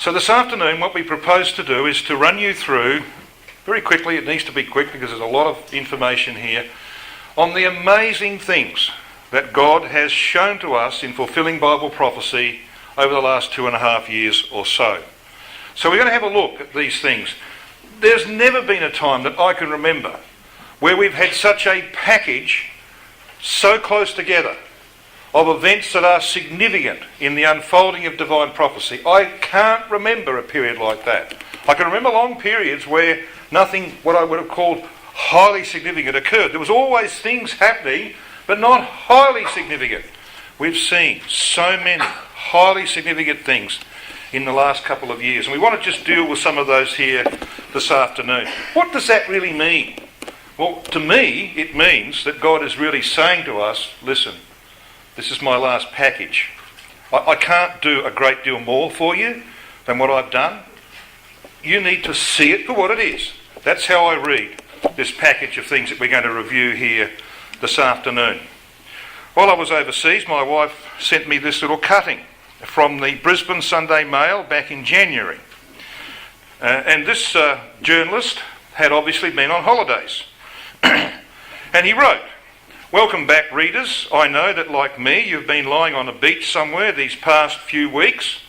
So this afternoon what we propose to do is to run you through, very quickly, it needs to be quick because there's a lot of information here, on the amazing things that God has shown to us in fulfilling Bible prophecy over the last 2.5 years or so. So we're going to have a look at these things. There's never been a time that I can remember where we've had such a package so close together of events that are significant in the unfolding of divine prophecy. I can't remember a period like that. I can remember long periods where nothing, what I would have called highly significant, occurred. There was always things happening, but not highly significant. We've seen so many highly significant things in the last couple of years, and we want to just deal with some of those here this afternoon. What does that really mean? Well, to me, it means that God is really saying to us, listen, this is my last package. I can't do a great deal more for you than what I've done. You need to see it for what it is. That's how I read this package of things that we're going to review here this afternoon. While I was overseas, my wife sent me this little cutting from the Brisbane Sunday Mail back in January. And this journalist had obviously been on holidays. And he wrote, "Welcome back, readers. I know that, like me, you've been lying on a beach somewhere these past few weeks,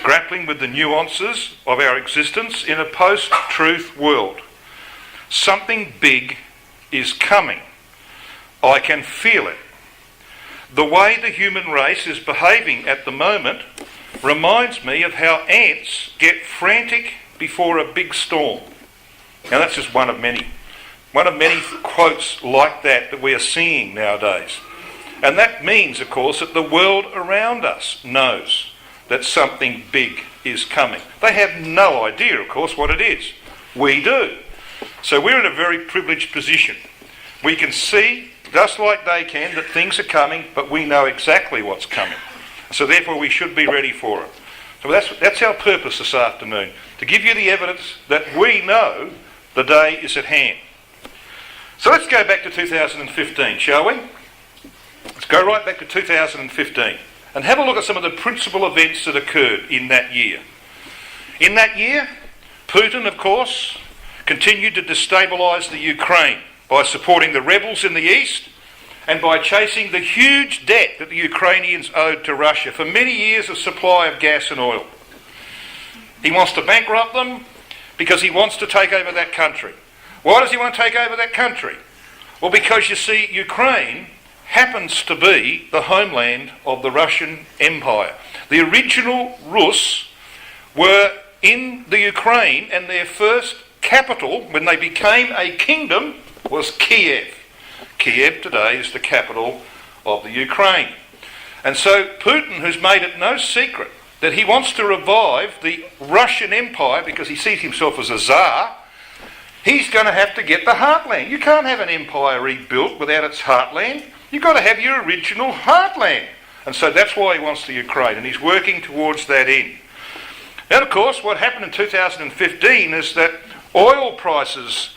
grappling with the nuances of our existence in a post-truth world. Something big is coming. I can feel it. The way the human race is behaving at the moment reminds me of how ants get frantic before a big storm." Now that's just one of many quotes like that we are seeing nowadays. And that means, of course, that the world around us knows that something big is coming. They have no idea, of course, what it is. We do. So we're in a very privileged position. We can see, just like they can, that things are coming, but we know exactly what's coming. So therefore we should be ready for it. So that's our purpose this afternoon, to give you the evidence that we know the day is at hand. So let's go back to 2015, shall we? Let's go right back to 2015 and have a look at some of the principal events that occurred in that year. In that year, Putin, of course, continued to destabilise the Ukraine by supporting the rebels in the east and by chasing the huge debt that the Ukrainians owed to Russia for many years of supply of gas and oil. He wants to bankrupt them because he wants to take over that country. Why does he want to take over that country? Well, because you see, Ukraine happens to be the homeland of the Russian Empire. The original Rus were in the Ukraine, and their first capital, when they became a kingdom, was Kiev. Kiev today is the capital of the Ukraine. And so Putin, who's made it no secret that he wants to revive the Russian Empire because he sees himself as a Tsar, he's going to have to get the heartland. You can't have an empire rebuilt without its heartland. You've got to have your original heartland. And so that's why he wants the Ukraine, and he's working towards that end. And of course, what happened in 2015 is that oil prices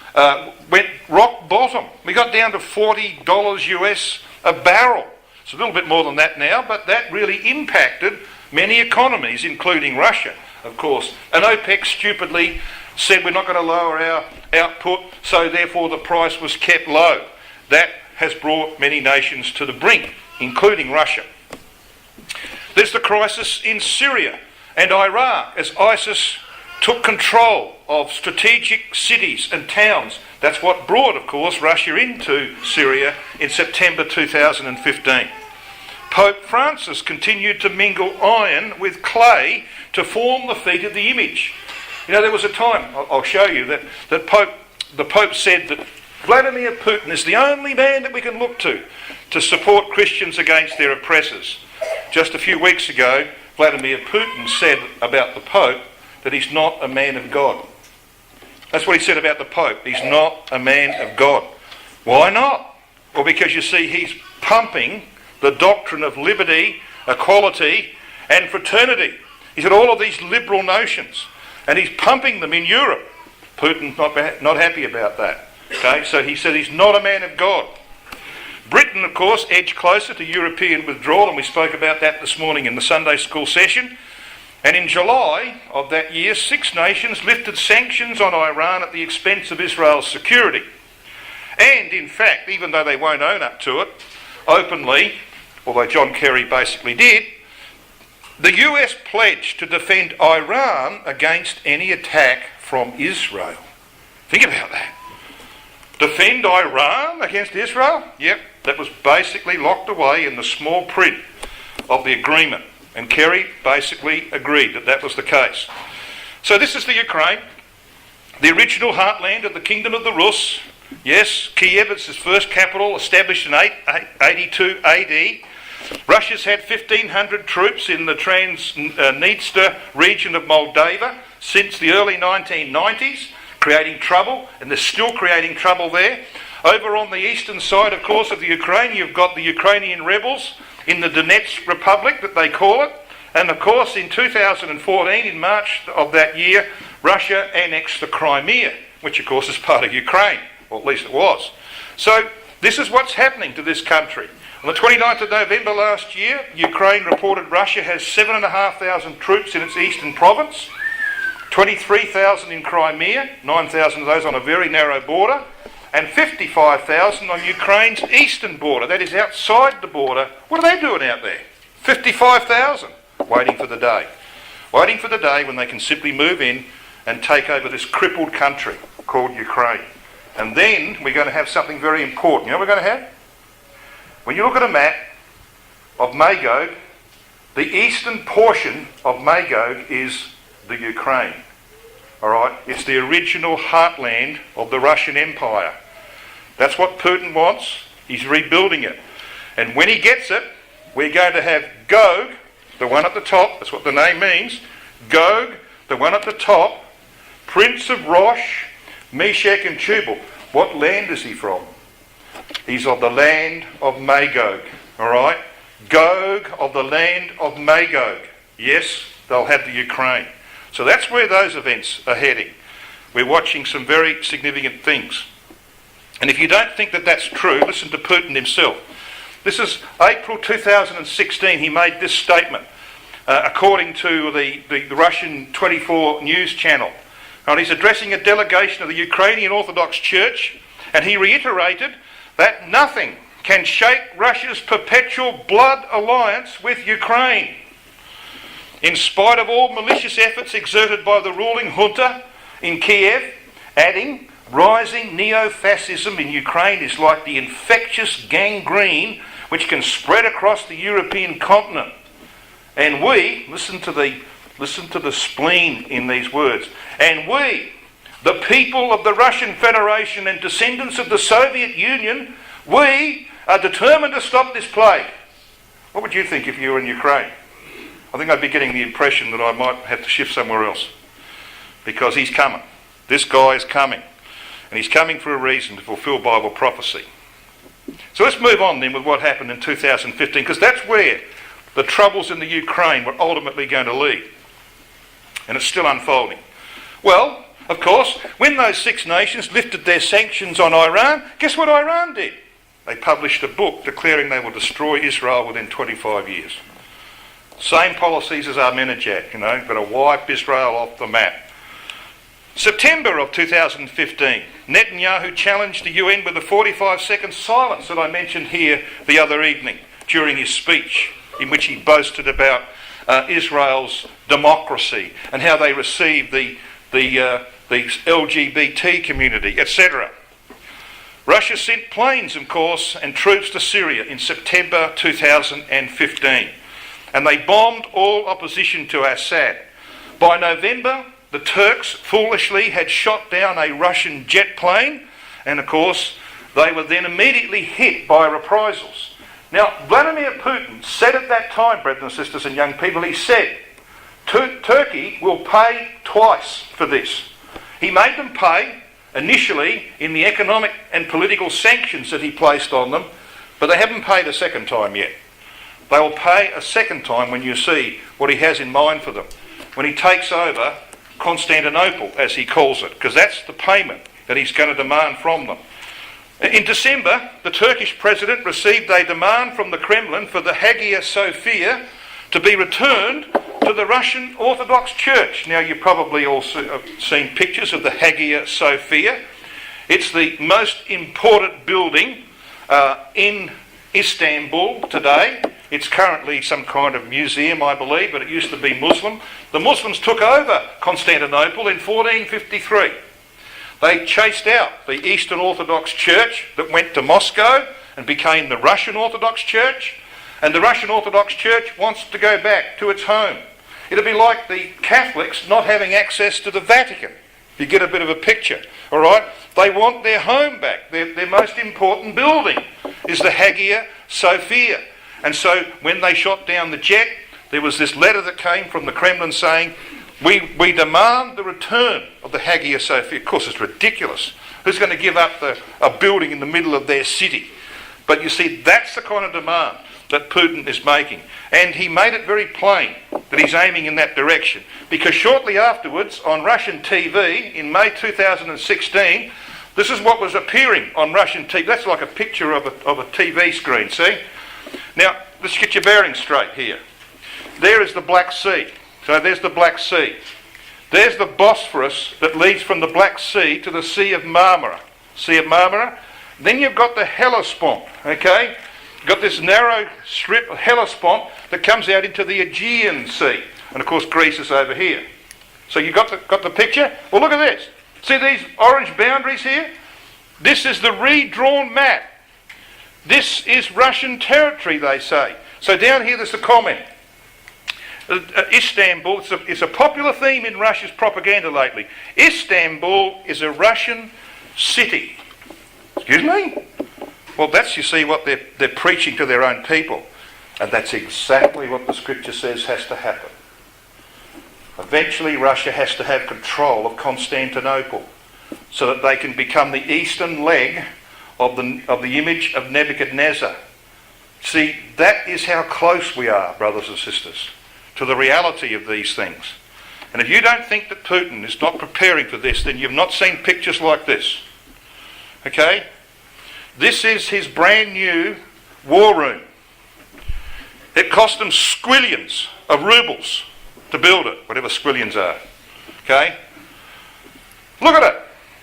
went rock bottom. We got down to $40 US a barrel. It's a little bit more than that now, but that really impacted many economies, including Russia, of course. And OPEC stupidly said we're not going to lower our output, so therefore the price was kept low. That has brought many nations to the brink, including Russia. There's the crisis in Syria and Iraq as ISIS took control of strategic cities and towns. That's what brought, of course, Russia into Syria in September 2015. Pope Francis continued to mingle iron with clay to form the feet of the image. You know, there was a time, I'll show you, that the Pope said that Vladimir Putin is the only man that we can look to support Christians against their oppressors. Just a few weeks ago, Vladimir Putin said about the Pope that he's not a man of God. That's what he said about the Pope. He's not a man of God. Why not? Well, because you see, he's pumping the doctrine of liberty, equality and fraternity. He's got all of these liberal notions and he's pumping them in Europe. Putin's not happy about that. Okay, so he said he's not a man of God. Britain, of course, edged closer to European withdrawal, and we spoke about that this morning in the Sunday school session. And in July of that year, 6 nations lifted sanctions on Iran at the expense of Israel's security. And in fact, even though they won't own up to it openly, although John Kerry basically did, the US pledged to defend Iran against any attack from Israel. Think about that. Defend Iran against Israel? Yep, that was basically locked away in the small print of the agreement. And Kerry basically agreed that that was the case. So this is the Ukraine, the original heartland of the Kingdom of the Rus. Yes, Kiev is its first capital, established in 882 AD. Russia's had 1,500 troops in the Transnistria region of Moldova since the early 1990s, creating trouble, and they're still creating trouble there. Over on the eastern side, of course, of the Ukraine, you've got the Ukrainian rebels in the Donetsk Republic, that they call it. And of course, in 2014, in March of that year, Russia annexed the Crimea, which of course is part of Ukraine, or at least it was. So this is what's happening to this country. On the 29th of November last year, Ukraine reported Russia has 7,500 troops in its eastern province, 23,000 in Crimea, 9,000 of those on a very narrow border, and 55,000 on Ukraine's eastern border, that is outside the border. What are they doing out there? 55,000, waiting for the day. Waiting for the day when they can simply move in and take over this crippled country called Ukraine. And then we're going to have something very important. You know what we're going to have? When you look at a map of Magog, the eastern portion of Magog is the Ukraine. All right, it's the original heartland of the Russian Empire. That's what Putin wants. He's rebuilding it. And when he gets it, we're going to have Gog, the one at the top, that's what the name means, Gog, the one at the top, Prince of Rosh, Meshech and Tubal. What land is he from? He's of the land of Magog, all right? Gog of the land of Magog. Yes, they'll have the Ukraine. So that's where those events are heading. We're watching some very significant things. And if you don't think that that's true, listen to Putin himself. This is April 2016. He made this statement, according to the Russian 24 news channel. And he's addressing a delegation of the Ukrainian Orthodox Church, and he reiterated that nothing can shake Russia's perpetual blood alliance with Ukraine. In spite of all malicious efforts exerted by the ruling junta in Kiev, adding, rising neo-fascism in Ukraine is like the infectious gangrene which can spread across the European continent. And we, listen to the spleen in these words, and we, the people of the Russian Federation and descendants of the Soviet Union, we are determined to stop this plague. What would you think if you were in Ukraine? I think I'd be getting the impression that I might have to shift somewhere else, because he's coming. This guy is coming, and he's coming for a reason, to fulfill Bible prophecy. So let's move on then with what happened in 2015, because that's where the troubles in the Ukraine were ultimately going to lead, and it's still unfolding. Well, of course, when those 6 nations lifted their sanctions on Iran, guess what Iran did? They published a book declaring they will destroy Israel within 25 years. Same policies as Ahmadinejad, going to wipe Israel off the map. September of 2015, Netanyahu challenged the UN with the 45-second silence that I mentioned here the other evening during his speech, in which he boasted about Israel's democracy and how they receive the LGBT community, etc. Russia sent planes, of course, and troops to Syria in September 2015. And they bombed all opposition to Assad. By November, the Turks foolishly had shot down a Russian jet plane, and of course, they were then immediately hit by reprisals. Now, Vladimir Putin said at that time, brothers and sisters and young people, he said, Turkey will pay twice for this. He made them pay initially in the economic and political sanctions that he placed on them, but they haven't paid a second time yet. They will pay a second time when you see what he has in mind for them, when he takes over Constantinople, as he calls it, because that's the payment that he's going to demand from them. In December, the Turkish president received a demand from the Kremlin for the Hagia Sophia to be returned to to the Russian Orthodox Church. Now, you've probably also seen pictures of the Hagia Sophia. It's the most important building in Istanbul today. It's currently some kind of museum, I believe, but it used to be Muslim. The Muslims took over Constantinople in 1453. They chased out the Eastern Orthodox Church that went to Moscow and became the Russian Orthodox Church. And the Russian Orthodox Church wants to go back to its home. It'll be like the Catholics not having access to the Vatican. You get a bit of a picture, all right? They want their home back. Their most important building is the Hagia Sophia. And so when they shot down the jet, there was this letter that came from the Kremlin saying, we demand the return of the Hagia Sophia. Of course, it's ridiculous. Who's going to give up a building in the middle of their city? But you see, that's the kind of demand that Putin is making. And he made it very plain that he's aiming in that direction. Because shortly afterwards, on Russian TV, in May 2016, this is what was appearing on Russian TV. That's like a picture of a TV screen, see? Now, let's get your bearings straight here. There is the Black Sea. So there's the Black Sea. There's the Bosphorus that leads from the Black Sea to the Sea of Marmara. Sea of Marmara. Then you've got the Hellespont, okay? You've got this narrow strip of Hellespont that comes out into the Aegean Sea. And of course Greece is over here. So you got the picture? Well, look at this. See these orange boundaries here? This is the redrawn map. This is Russian territory, they say. So down here there's a comment. Istanbul, it's a popular theme in Russia's propaganda lately. Istanbul is a Russian city. Excuse me? Well, that's, you see, what they're preaching to their own people. And that's exactly what the scripture says has to happen. Eventually Russia has to have control of Constantinople so that they can become the eastern leg of the image of Nebuchadnezzar. See, that is how close we are, brothers and sisters, to the reality of these things. And if you don't think that Putin is not preparing for this, then you've not seen pictures like this. Okay? This is his brand new war room. It cost them squillions of rubles to build it, whatever squillions are. Okay? Look at it.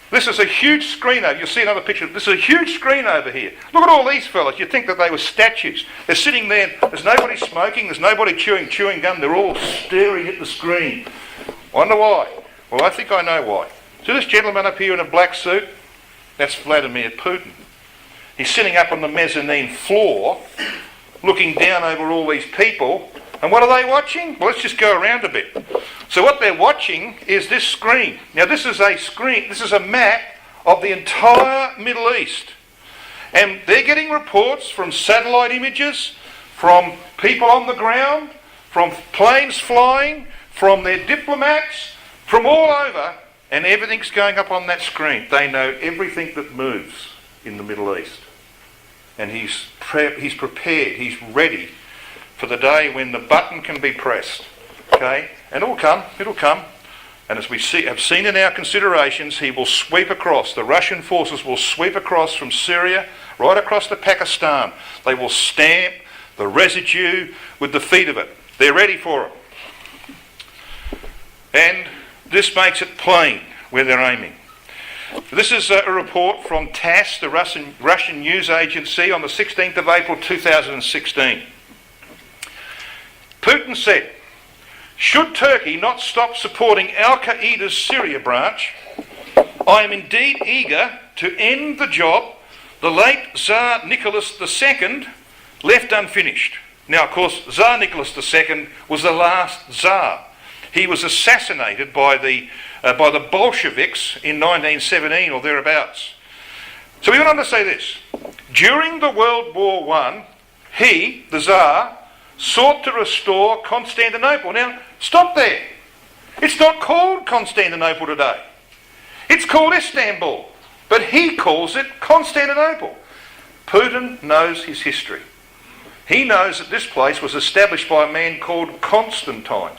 This is a huge screen over. You'll see another picture. This is a huge screen over here. Look at all these fellas. You'd think that they were statues. They're sitting there. There's nobody smoking. There's nobody chewing gum. They're all staring at the screen. Wonder why? Well, I think I know why. See this gentleman up here in a black suit? That's Vladimir Putin. He's sitting up on the mezzanine floor, looking down over all these people. And what are they watching? Well, let's just go around a bit. So what they're watching is this screen. Now this is a screen, this is a map of the entire Middle East. And they're getting reports from satellite images, from people on the ground, from planes flying, from their diplomats, from all over, and everything's going up on that screen. They know everything that moves in the Middle East. And he's prepared, he's ready for the day when the button can be pressed. Okay? And it'll come. And as we have seen in our considerations, he will sweep across. The Russian forces will sweep across from Syria right across to Pakistan. They will stamp the residue with the feet of it. They're ready for it. And this makes it plain where they're aiming. This is a report from TASS, the Russian news agency, on the 16th of April 2016. Putin said, should Turkey not stop supporting Al-Qaeda's Syria branch, I am indeed eager to end the job the late Tsar Nicholas II left unfinished. Now, of course, Tsar Nicholas II was the last Tsar. He was assassinated by the Bolsheviks in 1917 or thereabouts. So we want to say this. During the World War I, he, the Tsar, sought to restore Constantinople. Now, stop there. It's not called Constantinople today. It's called Istanbul. But he calls it Constantinople. Putin knows his history. He knows that this place was established by a man called Constantine,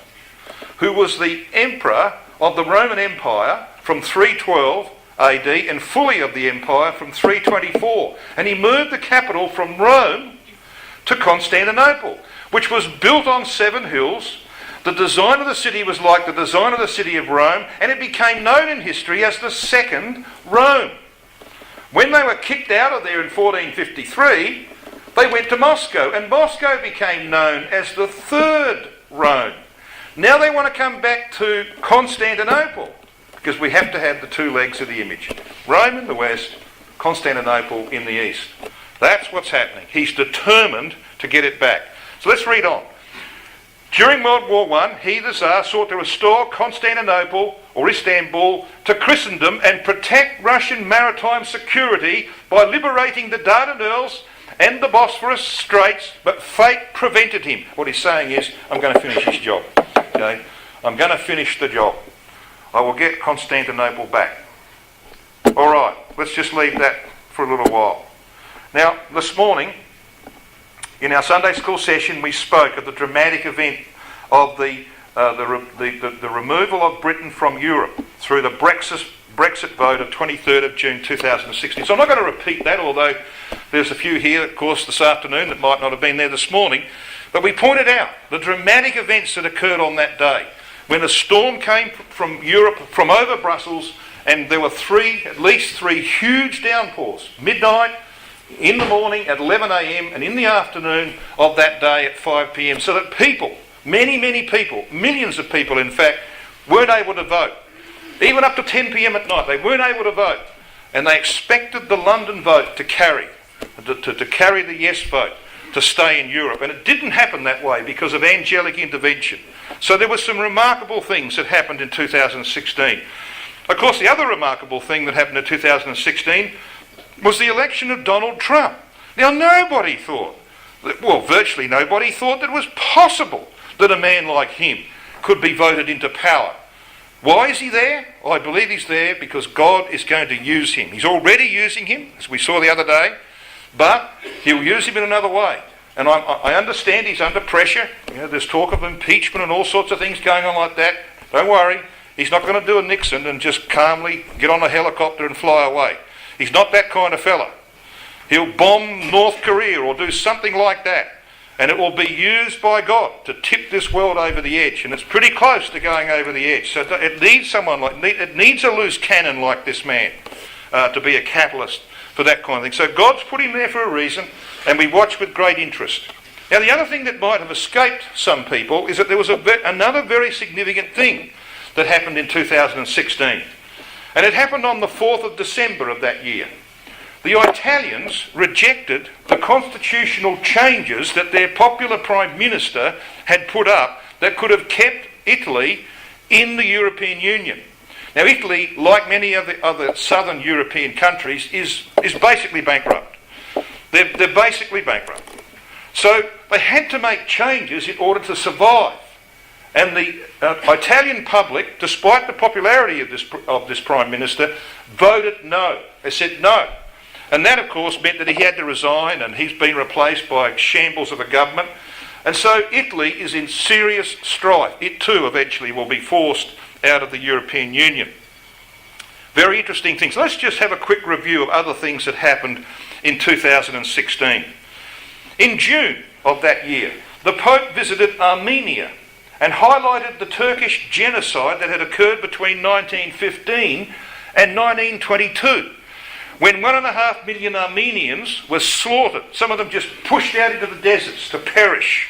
who was the emperor of the Roman Empire from 312 AD and fully of the empire from 324. And he moved the capital from Rome to Constantinople, which was built on 7 hills, The design of the city was like the design of the city of Rome, and it became known in history as the Second Rome. When they were kicked out of there in 1453, they went to Moscow, and Moscow became known as the Third Rome. Now they want to come back to Constantinople, because we have to have the two legs of the image. Rome in the west, Constantinople in the east. That's what's happening. He's determined to get it back. So let's read on. During World War I, he, the Tsar, sought to restore Constantinople, or Istanbul, to Christendom and protect Russian maritime security by liberating the Dardanelles and the Bosphorus Straits, but fate prevented him. What he's saying is, I'm going to finish this job. Okay? I'm going to finish the job. I will get Constantinople back. All right, let's just leave that for a little while. Now, this morning, in our Sunday school session, we spoke of the dramatic event of the removal of Britain from Europe through the Brexit vote of 23rd of June 2016. So I'm not going to repeat that, although there's a few here, of course, this afternoon that might not have been there this morning. But we pointed out the dramatic events that occurred on that day when a storm came from Europe, from over Brussels, and there were at least three huge downpours, midnight, in the morning at 11 a.m. and in the afternoon of that day at 5 p.m. so that people, many people, millions of people in fact, weren't able to vote. Even up to 10 p.m. at night, they weren't able to vote. And they expected the London vote to carry the yes vote, to stay in Europe. And it didn't happen that way because of angelic intervention. So there were some remarkable things that happened in 2016. Of course, the other remarkable thing that happened in 2016 was the election of Donald Trump. Now, nobody thought, virtually nobody thought that it was possible that a man like him could be voted into power. Why is he there? I believe he's there because God is going to use him. He's already using him, as we saw the other day, but he'll use him in another way. And I understand he's under pressure. There's talk of impeachment and all sorts of things going on like that. Don't worry, he's not going to do a Nixon and just calmly get on a helicopter and fly away. He's not that kind of fella. He'll bomb North Korea or do something like that, and it will be used by God to tip this world over the edge, and it's pretty close to going over the edge. So it needs it needs a loose cannon like this man to be a catalyst for that kind of thing. So God's put him there for a reason, and we watch with great interest. Now, the other thing that might have escaped some people is that there was another very significant thing that happened in 2016. And it happened on the 4th of December of that year. The Italians rejected the constitutional changes that their popular Prime Minister had put up that could have kept Italy in the European Union. Now, Italy, like many of the other southern European countries, is basically bankrupt. They're basically bankrupt. So they had to make changes in order to survive. And the Italian public, despite the popularity of this Prime Minister, voted no. They said no. And that, of course, meant that he had to resign, and he's been replaced by shambles of a government. And so Italy is in serious strife. It too eventually will be forced out of the European Union. Very interesting things. Let's just have a quick review of other things that happened in 2016. In June of that year, the Pope visited Armenia and highlighted the Turkish genocide that had occurred between 1915 and 1922, when 1.5 million Armenians were slaughtered, some of them just pushed out into the deserts to perish.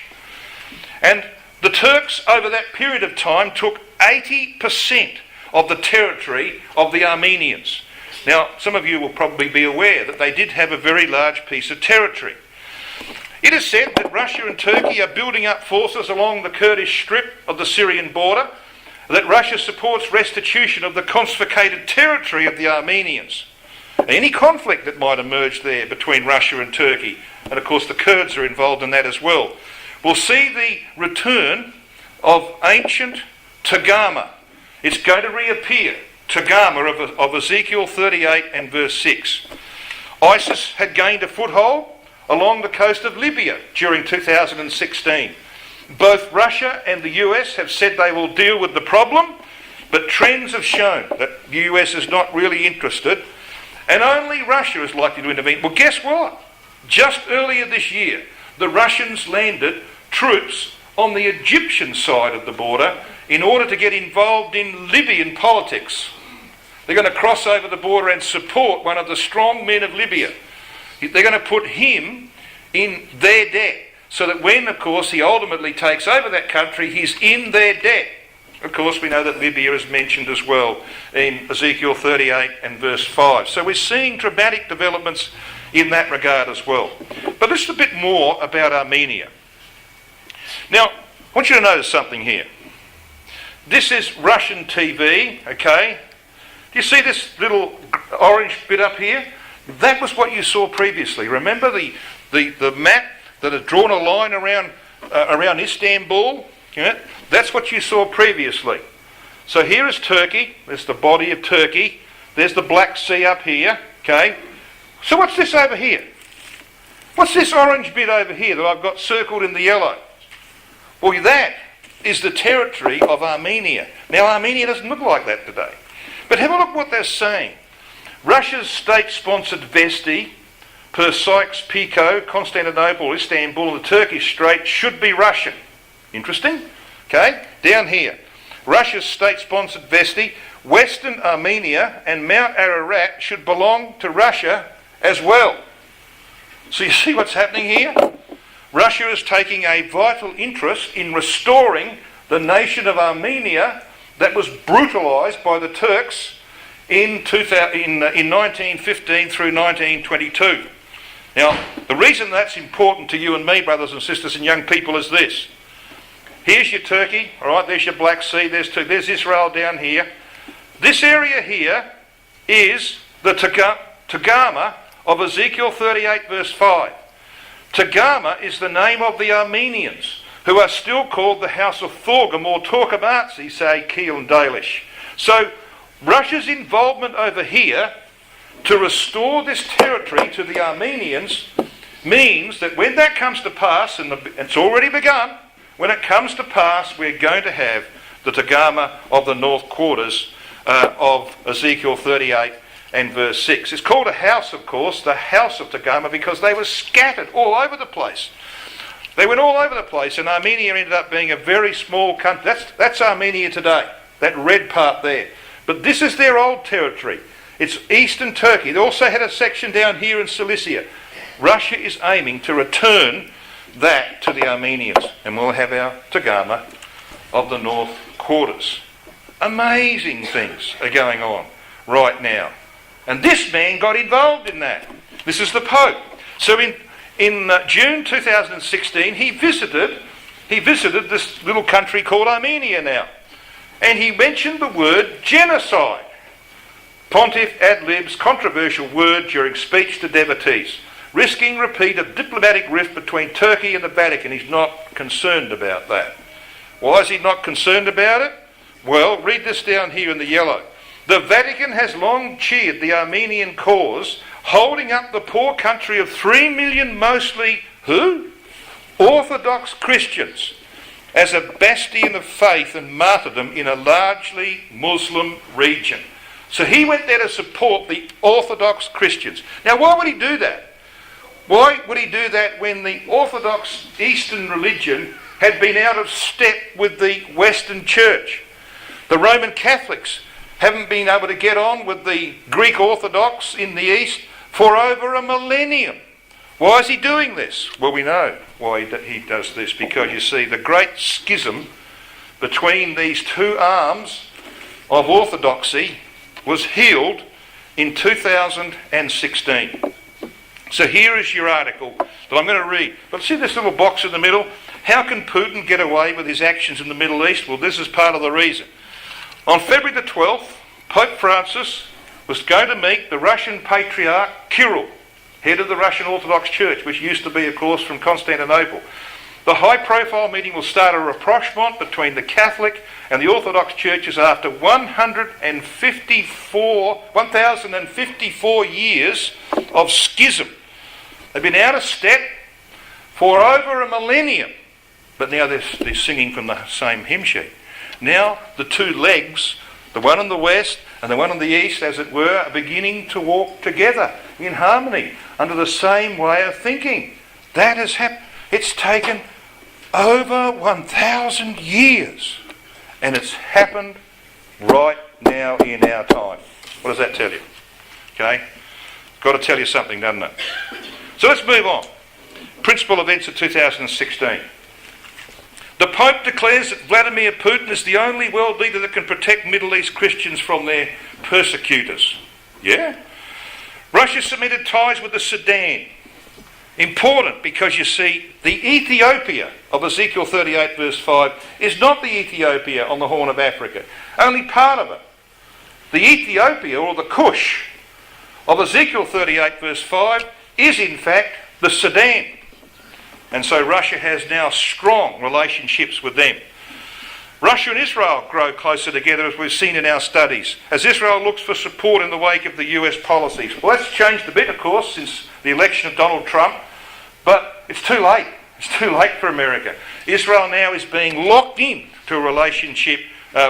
And the Turks, over that period of time, took 80% of the territory of the Armenians. Now, some of you will probably be aware that they did have a very large piece of territory. It is said that Russia and Turkey are building up forces along the Kurdish strip of the Syrian border, that Russia supports restitution of the confiscated territory of the Armenians. Any conflict that might emerge there between Russia and Turkey, and of course the Kurds are involved in that as well, will see the return of ancient Tagama. It's going to reappear, Tagama of Ezekiel 38 and verse 6. ISIS had gained a foothold along the coast of Libya during 2016. Both Russia and the US have said they will deal with the problem, but trends have shown that the US is not really interested, and only Russia is likely to intervene. Well, guess what? Just earlier this year, the Russians landed troops on the Egyptian side of the border in order to get involved in Libyan politics. They're going to cross over the border and support one of the strong men of Libya. They're going to put him in their debt, so that when, of course, he ultimately takes over that country, he's in their debt. Of course, we know that Libya is mentioned as well in Ezekiel 38 and verse 5. So we're seeing dramatic developments in that regard as well. But just a bit more about Armenia. Now, I want you to notice something here. This is Russian TV, okay? Do you see this little orange bit up here? That was what you saw previously. Remember the map that had drawn a line around Istanbul? Yeah? That's what you saw previously. So here is Turkey. There's the body of Turkey. There's the Black Sea up here. Okay. So what's this over here? What's this orange bit over here that I've got circled in the yellow? Well, that is the territory of Armenia. Now, Armenia doesn't look like that today. But have a look what they're saying. Russia's state-sponsored Vesti, Persykes-Picot, Constantinople, Istanbul, and the Turkish Strait should be Russian. Interesting? Okay, down here. Russia's state-sponsored Vesti, Western Armenia and Mount Ararat should belong to Russia as well. So you see what's happening here? Russia is taking a vital interest in restoring the nation of Armenia that was brutalised by the Turks in 1915 through 1922. Now, the reason that's important to you and me, brothers and sisters and young people, is this. Here's your Turkey, all right, there's your Black Sea, there's Israel down here. This area here is the Tagama of Ezekiel 38 verse 5. Tagama is the name of the Armenians, who are still called the House of Thorgum or Torkamatsi, say Kiel and Dalish. So Russia's involvement over here to restore this territory to the Armenians means that when that comes to pass, and it's already begun, when it comes to pass, we're going to have the Tagama of the North Quarters of Ezekiel 38 and verse 6. It's called a house, of course, the house of Tagama, because they were scattered all over the place. They went all over the place, and Armenia ended up being a very small country. That's Armenia today, that red part there. But this is their old territory. It's eastern Turkey. They also had a section down here in Cilicia. Russia is aiming to return that to the Armenians, and we'll have our Tagama of the North Quarters. Amazing things are going on right now. And this man got involved in that. This is the Pope. So in June 2016, he visited this little country called Armenia now. And he mentioned the word genocide. Pontiff ad libs controversial word during speech to devotees, risking repeat of diplomatic rift between Turkey and the Vatican. He's not concerned about that. Why is he not concerned about it? Well, read this down here in the yellow. The Vatican has long cheered the Armenian cause, holding up the poor country of 3 million mostly, who? Orthodox Christians, as a bastion of faith and martyrdom in a largely Muslim region. So he went there to support the Orthodox Christians. Now, why would he do that? Why would he do that when the Orthodox Eastern religion had been out of step with the Western Church? The Roman Catholics haven't been able to get on with the Greek Orthodox in the East for over a millennium. Why is he doing this? Well, we know why he does this, because you see, the great schism between these two arms of orthodoxy was healed in 2016. So here is your article that I'm going to read. But see this little box in the middle? How can Putin get away with his actions in the Middle East? Well, this is part of the reason. On February the 12th, Pope Francis was going to meet the Russian Patriarch Kirill, head of the Russian Orthodox Church, which used to be, of course, from Constantinople. The high-profile meeting will start a rapprochement between the Catholic and the Orthodox churches after 1,054 years of schism. They've been out of step for over a millennium, but now they're singing from the same hymn sheet. Now the two legs, the one in the west and the one in the east, as it were, are beginning to walk together in harmony under the same way of thinking. That has happened. It's taken Over 1,000 years. And it's happened right now in our time. What does that tell you? Okay? Got to tell you something, doesn't it? So let's move on. Principal events of 2016. The Pope declares that Vladimir Putin is the only world leader that can protect Middle East Christians from their persecutors. Yeah? Russia cemented ties with the Sudan. Important because you see, the Ethiopia of Ezekiel 38 verse 5 is not the Ethiopia on the Horn of Africa. Only part of it. The Ethiopia, or the Kush, of Ezekiel 38 verse 5 is in fact the Sudan. And so Russia has now strong relationships with them. Russia and Israel grow closer together, as we've seen in our studies, as Israel looks for support in the wake of the US policies. Well, that's changed a bit, of course, since the election of Donald Trump, but it's too late. It's too late for America. Israel now is being locked in to a relationship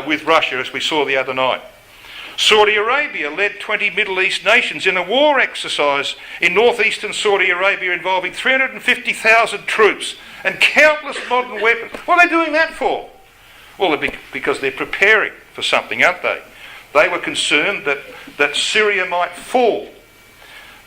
with Russia, as we saw the other night. Saudi Arabia led 20 Middle East nations in a war exercise in northeastern Saudi Arabia involving 350,000 troops and countless modern weapons. What are they doing that for? Well, because they're preparing for something, aren't they? They were concerned that Syria might fall,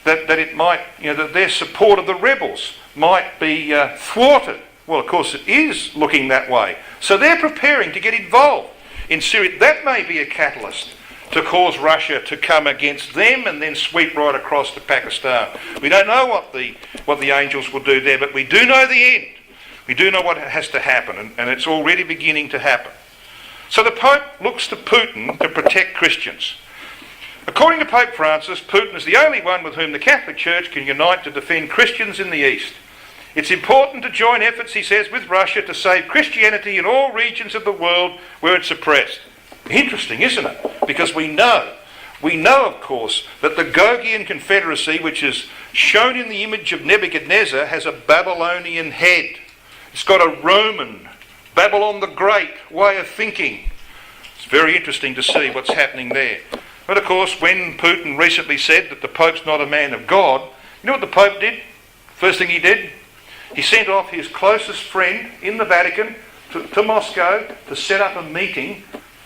that it might, that their support of the rebels might be thwarted. Well, of course, it is looking that way. So they're preparing to get involved in Syria. That may be a catalyst to cause Russia to come against them and then sweep right across to Pakistan. We don't know what the angels will do there, but we do know the end. We do know what has to happen, and it's already beginning to happen. So the Pope looks to Putin to protect Christians. According to Pope Francis, Putin is the only one with whom the Catholic Church can unite to defend Christians in the East. It's important to join efforts, he says, with Russia to save Christianity in all regions of the world where it's oppressed. Interesting, isn't it? Because we know, of course, that the Gogian Confederacy, which is shown in the image of Nebuchadnezzar, has a Babylonian head. It's got a Roman, Babylon the Great way of thinking. It's very interesting to see what's happening there. But of course, when Putin recently said that the Pope's not a man of God, you know what the Pope did? First thing he did? He sent off his closest friend in the Vatican to Moscow to set up a meeting.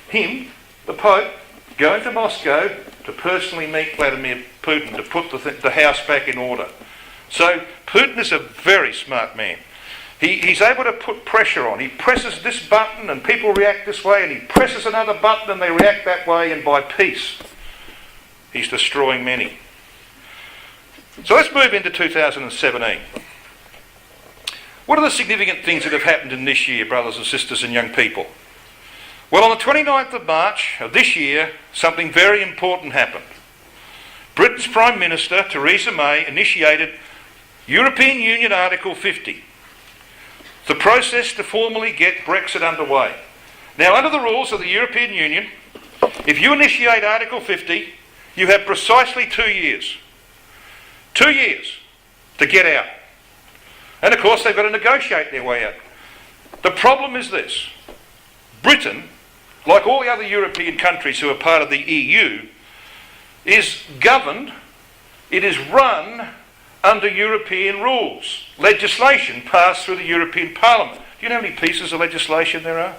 Him, the Pope, going to Moscow to personally meet Vladimir Putin to put the house back in order. So Putin is a very smart man. He's able to put pressure on. He presses this button and people react this way, and he presses another button and they react that way, and by peace, he's destroying many. So let's move into 2017. What are the significant things that have happened in this year, brothers and sisters and young people? Well, on the 29th of March of this year, something very important happened. Britain's Prime Minister, Theresa May, initiated European Union Article 50, the process to formally get Brexit underway. Now, under the rules of the European Union, if you initiate Article 50, you have precisely 2 years. 2 years to get out. And of course, they've got to negotiate their way out. The problem is this. Britain, like all the other European countries who are part of the EU, is governed, it is run under European rules. Legislation passed through the European Parliament. Do you know how many pieces of legislation there are?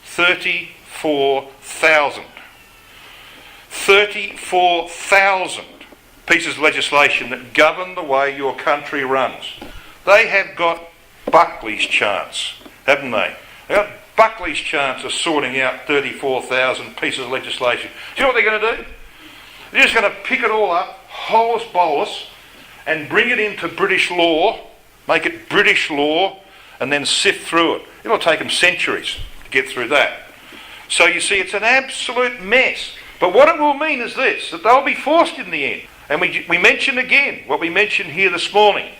34,000. 34,000 pieces of legislation that govern the way your country runs. They have got Buckley's chance, haven't they? They've got Buckley's chance of sorting out 34,000 pieces of legislation. Do you know what they're going to do? They're just going to pick it all up, holus bolus, and bring it into British law, make it British law, and then sift through it. It'll take them centuries to get through that. So you see, it's an absolute mess. But what it will mean is this, that they'll be forced in the end. And we mention again what we mentioned here this morning,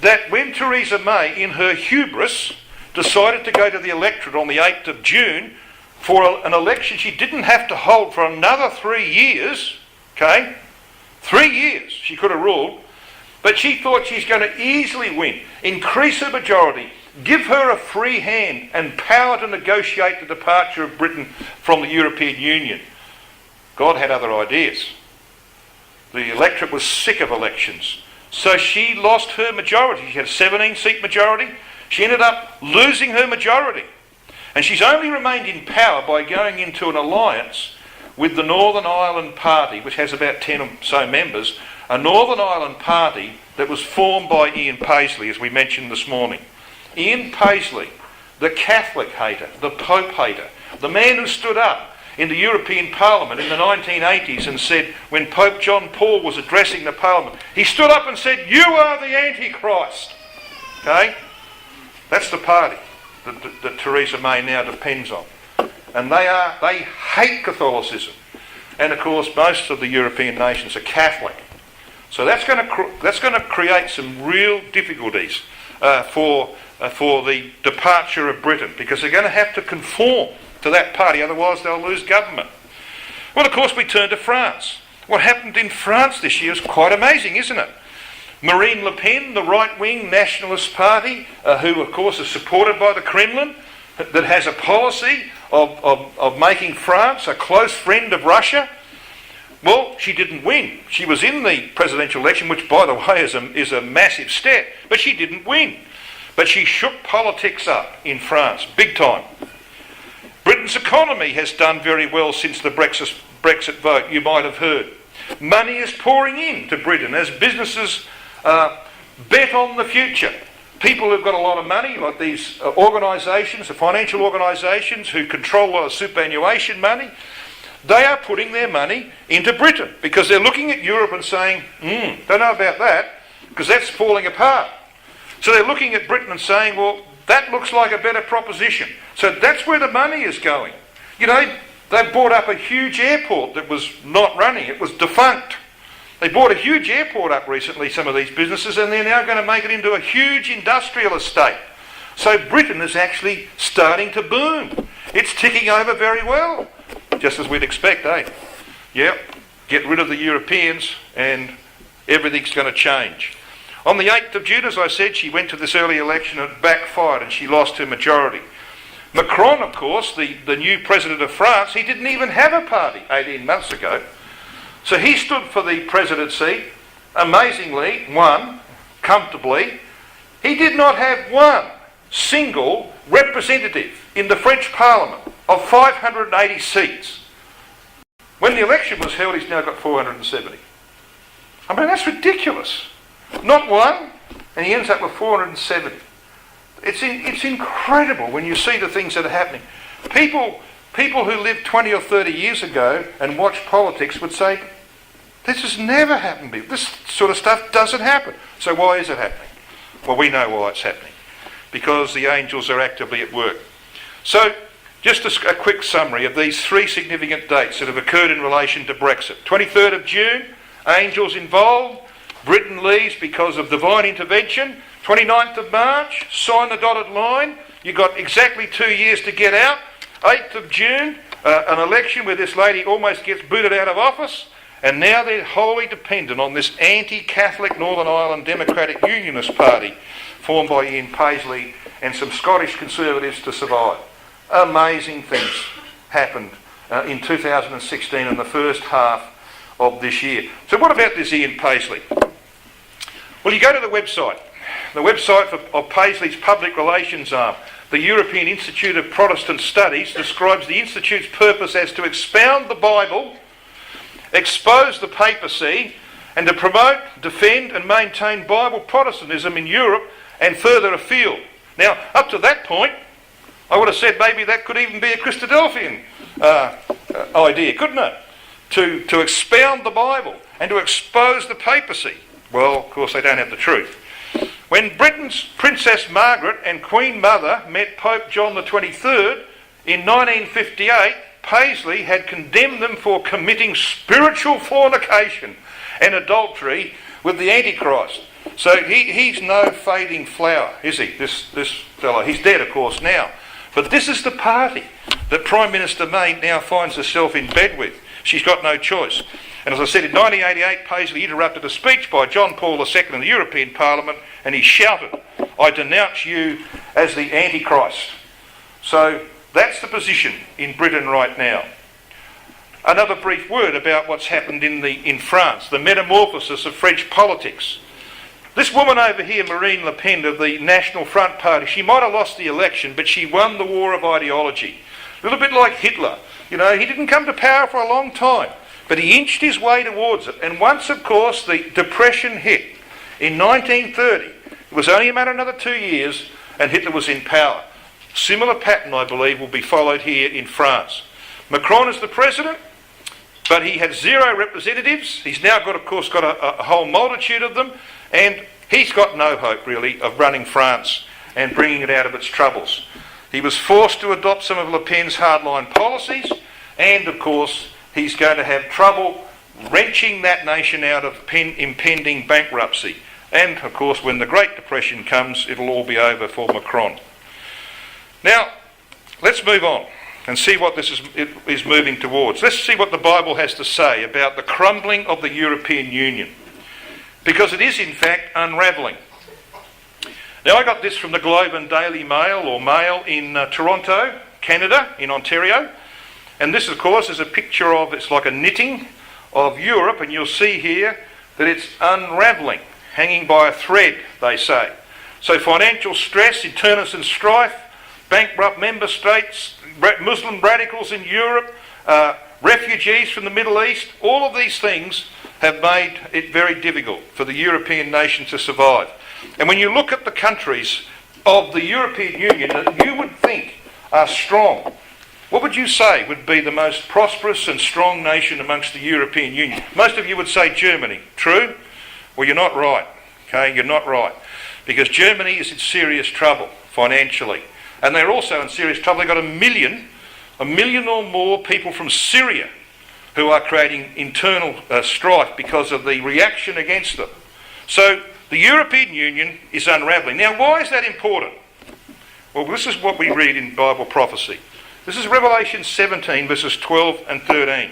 that when Theresa May, in her hubris, decided to go to the electorate on the 8th of June for an election she didn't have to hold for another 3 years, okay? 3 years she could have ruled, but she thought she's going to easily win, increase her majority, give her a free hand and power to negotiate the departure of Britain from the European Union. God had other ideas. The electorate was sick of elections. So she lost her majority. She had a 17-seat majority. She ended up losing her majority. And she's only remained in power by going into an alliance with the Northern Ireland Party, which has about 10 or so members, a Northern Ireland Party that was formed by Ian Paisley, as we mentioned this morning. Ian Paisley, the Catholic hater, the Pope hater, the man who stood up in the European Parliament in the 1980s and said, when Pope John Paul was addressing the Parliament, he stood up and said, "You are the Antichrist." Okay? That's the party that Theresa May now depends on. And they hate Catholicism. And of course, most of the European nations are Catholic. So that's going to create some real difficulties for the departure of Britain, because they're going to have to conform to that party, otherwise they'll lose government. Well, of course, we turn to France. What happened in France this year is quite amazing, isn't it? Marine Le Pen, the right-wing nationalist party, who of course is supported by the Kremlin, that has a policy of making France a close friend of Russia. Well, she didn't win. She was in the presidential election, which, by the way, is a massive step, but she didn't win. But she shook politics up in France, big time. Britain's economy has done very well since the Brexit vote, you might have heard. Money is pouring in to Britain as businesses bet on the future. People who've got a lot of money, like these organisations, the financial organisations who control a lot of superannuation money, they are putting their money into Britain because they're looking at Europe and saying, don't know about that, because that's falling apart. So they're looking at Britain and saying, well, that looks like a better proposition. So that's where the money is going. You know, they bought up a huge airport that was not running. It was defunct. They bought a huge airport up recently, some of these businesses, and they're now going to make it into a huge industrial estate. So Britain is actually starting to boom. It's ticking over very well, just as we'd expect, eh? Yep, get rid of the Europeans and everything's going to change. On the 8th of June, as I said, she went to this early election and it backfired and she lost her majority. Macron, of course, the new president of France, he didn't even have a party 18 months ago. So he stood for the presidency, amazingly, won, comfortably. He did not have one single representative in the French Parliament of 580 seats. When the election was held, he's now got 470. I mean, that's ridiculous. Not one, and he ends up with 470. It's incredible when you see the things that are happening. People who lived 20 or 30 years ago and watched politics would say, this has never happened before. This sort of stuff doesn't happen. So why is it happening? Well, we know why it's happening. Because the angels are actively at work. So, just a quick summary of these three significant dates that have occurred in relation to Brexit. 23rd of June, angels involved. Britain leaves because of divine intervention. 29th of March, sign the dotted line. You've got exactly 2 years to get out. 8th of June, an election where this lady almost gets booted out of office. And now they're wholly dependent on this anti-Catholic Northern Ireland Democratic Unionist Party formed by Ian Paisley and some Scottish Conservatives to survive. Amazing things happened in 2016 and the first half of this year. So what about this Ian Paisley? Well, you go to the website of Paisley's public relations arm. The European Institute of Protestant Studies describes the Institute's purpose as to expound the Bible, expose the papacy, and to promote, defend and maintain Bible Protestantism in Europe and further afield. Now, up to that point, I would have said maybe that could even be a Christadelphian idea, couldn't it? To expound the Bible and to expose the papacy. Well, of course, they don't have the truth. When Britain's Princess Margaret and Queen Mother met Pope John the 23rd in 1958, Paisley had condemned them for committing spiritual fornication and adultery with the Antichrist. So he's no fading flower, is he, this fellow? He's dead, of course, now. But this is the party that Prime Minister May now finds herself in bed with. She's got no choice. And as I said, in 1988, Paisley interrupted a speech by John Paul II in the European Parliament, and he shouted, "I denounce you as the Antichrist." So that's the position in Britain right now. Another brief word about what's happened in France, the metamorphosis of French politics. This woman over here, Marine Le Pen of the National Front Party, she might have lost the election, but she won the war of ideology. A little bit like Hitler. You know, he didn't come to power for a long time, but he inched his way towards it. And once, of course, the Depression hit in 1930, it was only a matter of another 2 years, and Hitler was in power. Similar pattern, I believe, will be followed here in France. Macron is the president, but he had 0 representatives. He's now got, of course, got a whole multitude of them, and he's got no hope, really, of running France and bringing it out of its troubles. He was forced to adopt some of Le Pen's hardline policies, and, of course, he's going to have trouble wrenching that nation out of impending bankruptcy. And, of course, when the Great Depression comes, it'll all be over for Macron. Now, let's move on and see what this is moving towards. Let's see what the Bible has to say about the crumbling of the European Union, because it is in fact unravelling. Now, I got this from the Globe and Daily Mail, or Mail, in Toronto, Canada, in Ontario, and this, of course, is a picture of, it's like a knitting of Europe, and you'll see here that it's unravelling, hanging by a thread, they say. So financial stress, internecine strife, bankrupt member states, Muslim radicals in Europe, refugees from the Middle East, all of these things have made it very difficult for the European nations to survive. And when you look at the countries of the European Union that you would think are strong, what would you say would be the most prosperous and strong nation amongst the European Union? Most of you would say Germany. True? Well, you're not right. Okay, you're not right. Because Germany is in serious trouble financially. And they're also in serious trouble. They've got a million or more people from Syria who are creating internal strife because of the reaction against them. So the European Union is unravelling. Now, why is that important? Well, this is what we read in Bible prophecy. This is Revelation 17, verses 12 and 13,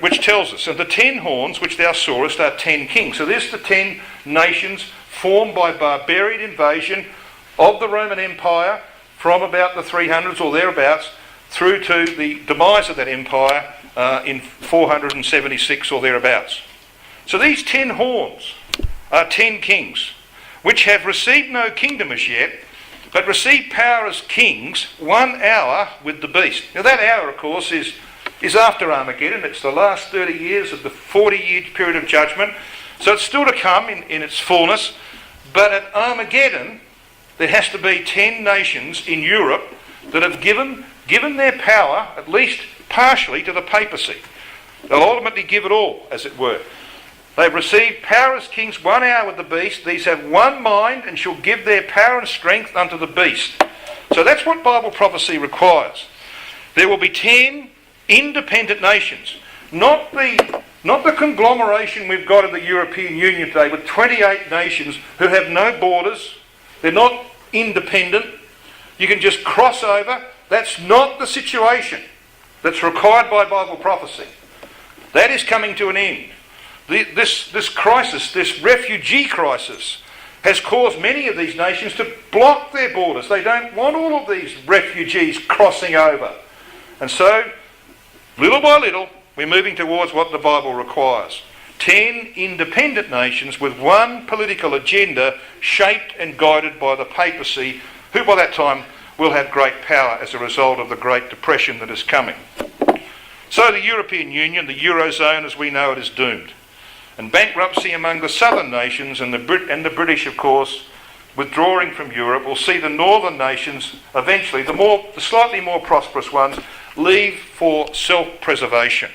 which tells us, and the 10 horns which thou sawest are 10 kings. So there's the 10 nations formed by barbarian invasion of the Roman Empire from about the 300s or thereabouts through to the demise of that empire in 476 or thereabouts. So these 10 horns are 10 kings, which have received no kingdom as yet, but received power as kings 1 hour with the beast. Now that hour, of course, is after Armageddon. It's the last 30 years of the 40-year period of judgment. So it's still to come in its fullness. But at Armageddon, there has to be 10 nations in Europe that have given their power, at least partially, to the papacy. They'll ultimately give it all, as it were. They've received power as kings 1 hour with the beast. These have one mind and shall give their power and strength unto the beast. So that's what Bible prophecy requires. There will be 10 independent nations. Not the conglomeration we've got in the European Union today with 28 nations who have no borders. They're not independent. You can just cross over. That's not the situation that's required by Bible prophecy. That is coming to an end. This crisis, this refugee crisis, has caused many of these nations to block their borders. They don't want all of these refugees crossing over. And so, little by little, we're moving towards what the Bible requires. 10 independent nations with one political agenda shaped and guided by the papacy, who by that time will have great power as a result of the Great Depression that is coming. So the European Union, the Eurozone as we know it, is doomed. And bankruptcy among the southern nations and the British, of course, withdrawing from Europe, will see the northern nations eventually, the slightly more prosperous ones, leave for self-preservation.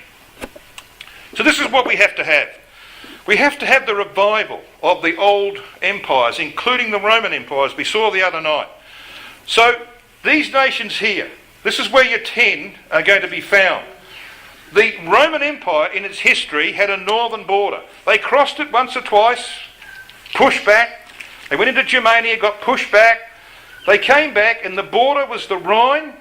So this is what we have to have. We have to have the revival of the old empires, including the Roman empires we saw the other night. So these nations here, this is where your 10 are going to be found. The Roman Empire in its history had a northern border. They crossed it once or twice, pushed back. They went into Germania, got pushed back. They came back and the border was the Rhine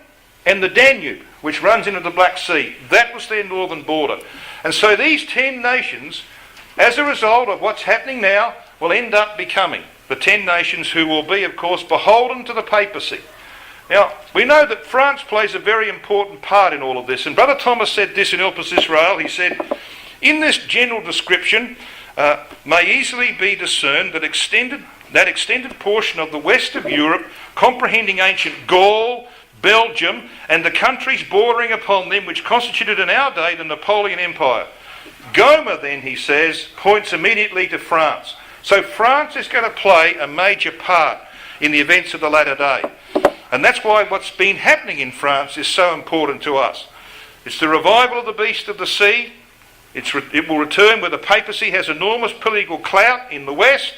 and the Danube, which runs into the Black Sea. That was their northern border. And so these 10 nations, as a result of what's happening now, will end up becoming the 10 nations who will be, of course, beholden to the papacy. Now, we know that France plays a very important part in all of this. And Brother Thomas said this in Elpis Israel. He said, in this general description, may easily be discerned that extended portion of the west of Europe, comprehending ancient Gaul, Belgium, and the countries bordering upon them, which constituted in our day the Napoleon Empire. Gomer, then, he says, points immediately to France. So France is going to play a major part in the events of the latter day. And that's why what's been happening in France is so important to us. It's the revival of the beast of the sea. It will return where the papacy has enormous political clout in the west.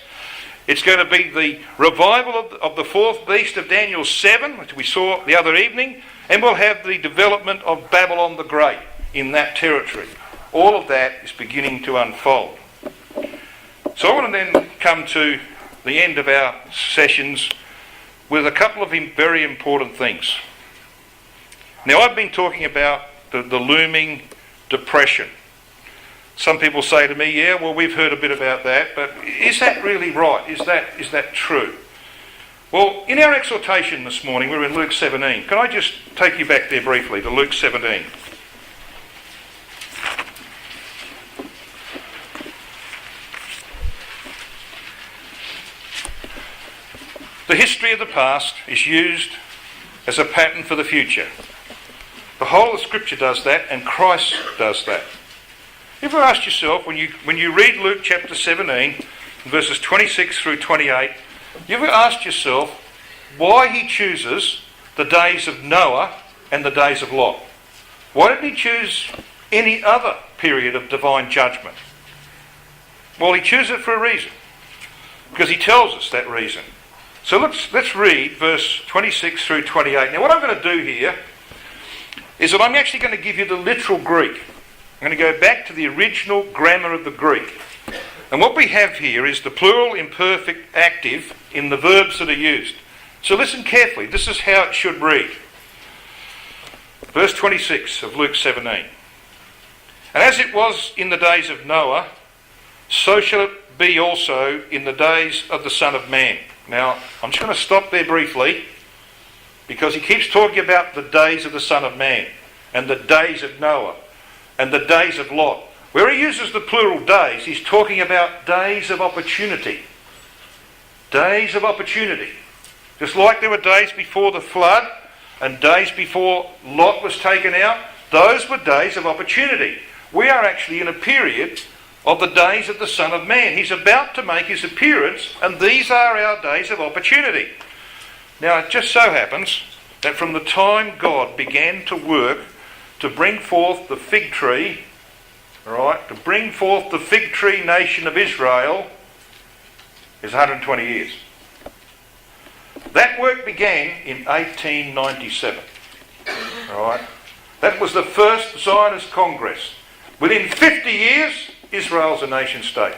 It's going to be the revival of the fourth beast of Daniel 7, which we saw the other evening. And we'll have the development of Babylon the Great in that territory. All of that is beginning to unfold. So I want to then come to the end of our sessions with a couple of very important things. Now, I've been talking about the looming depression. Some people say to me, yeah, well, we've heard a bit about that, but is that really right? Is that true? Well, in our exhortation this morning, we're in Luke 17. Can I just take you back there briefly to Luke 17? The history of the past is used as a pattern for the future. The whole of Scripture does that, and Christ does that. Have you ever asked yourself, when you read Luke chapter 17, verses 26 through 28, you ever asked yourself why he chooses the days of Noah and the days of Lot? Why didn't he choose any other period of divine judgment? Well, he chose it for a reason, because he tells us that reason. So let's read verse 26 through 28. Now, what I'm going to do here is that I'm actually going to give you the literal Greek. I'm going to go back to the original grammar of the Greek. And what we have here is the plural imperfect active in the verbs that are used. So listen carefully. This is how it should read. Verse 26 of Luke 17. And as it was in the days of Noah, so shall it be also in the days of the Son of Man. Now, I'm just going to stop there briefly, because he keeps talking about the days of the Son of Man, and the days of Noah, and the days of Lot. Where he uses the plural days, he's talking about days of opportunity. Days of opportunity. Just like there were days before the flood, and days before Lot was taken out, those were days of opportunity. We are actually in a period of the days of the Son of Man. He's about to make his appearance, and these are our days of opportunity. Now, it just so happens that from the time God began to work to bring forth the fig tree, to bring forth the fig tree nation of Israel, is 120 years. That work began in 1897. That was the first Zionist Congress. Within 50 years, Israel's a nation state.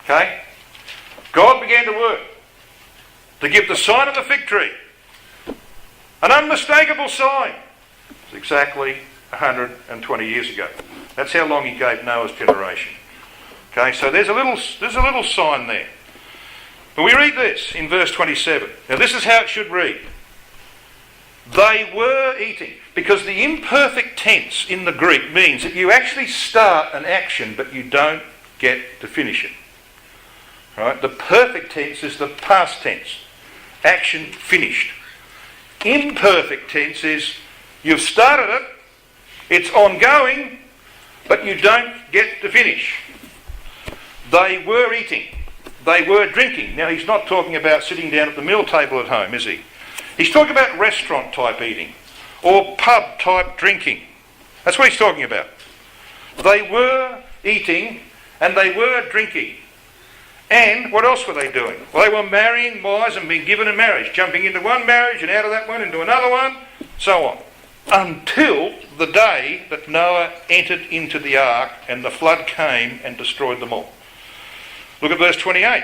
Okay? God began to work to give the sign of the fig tree. An unmistakable sign. It's exactly 120 years ago. That's how long he gave Noah's generation. Okay, so there's a little sign there. But we read this in verse 27. Now this is how it should read. They were eating. Because the imperfect tense in the Greek means that you actually start an action but you don't get to finish it. Right? The perfect tense is the past tense. Action finished. Imperfect tense is you've started it, it's ongoing, but you don't get to finish. They were eating. They were drinking. Now he's not talking about sitting down at the meal table at home, is he? He's talking about restaurant type eating. Or pub type drinking. That's what he's talking about. They were eating and they were drinking. And what else were they doing? Well, they were marrying wives and being given in marriage, jumping into one marriage and out of that one into another one, so on. Until the day that Noah entered into the ark and the flood came and destroyed them all. Look at verse 28.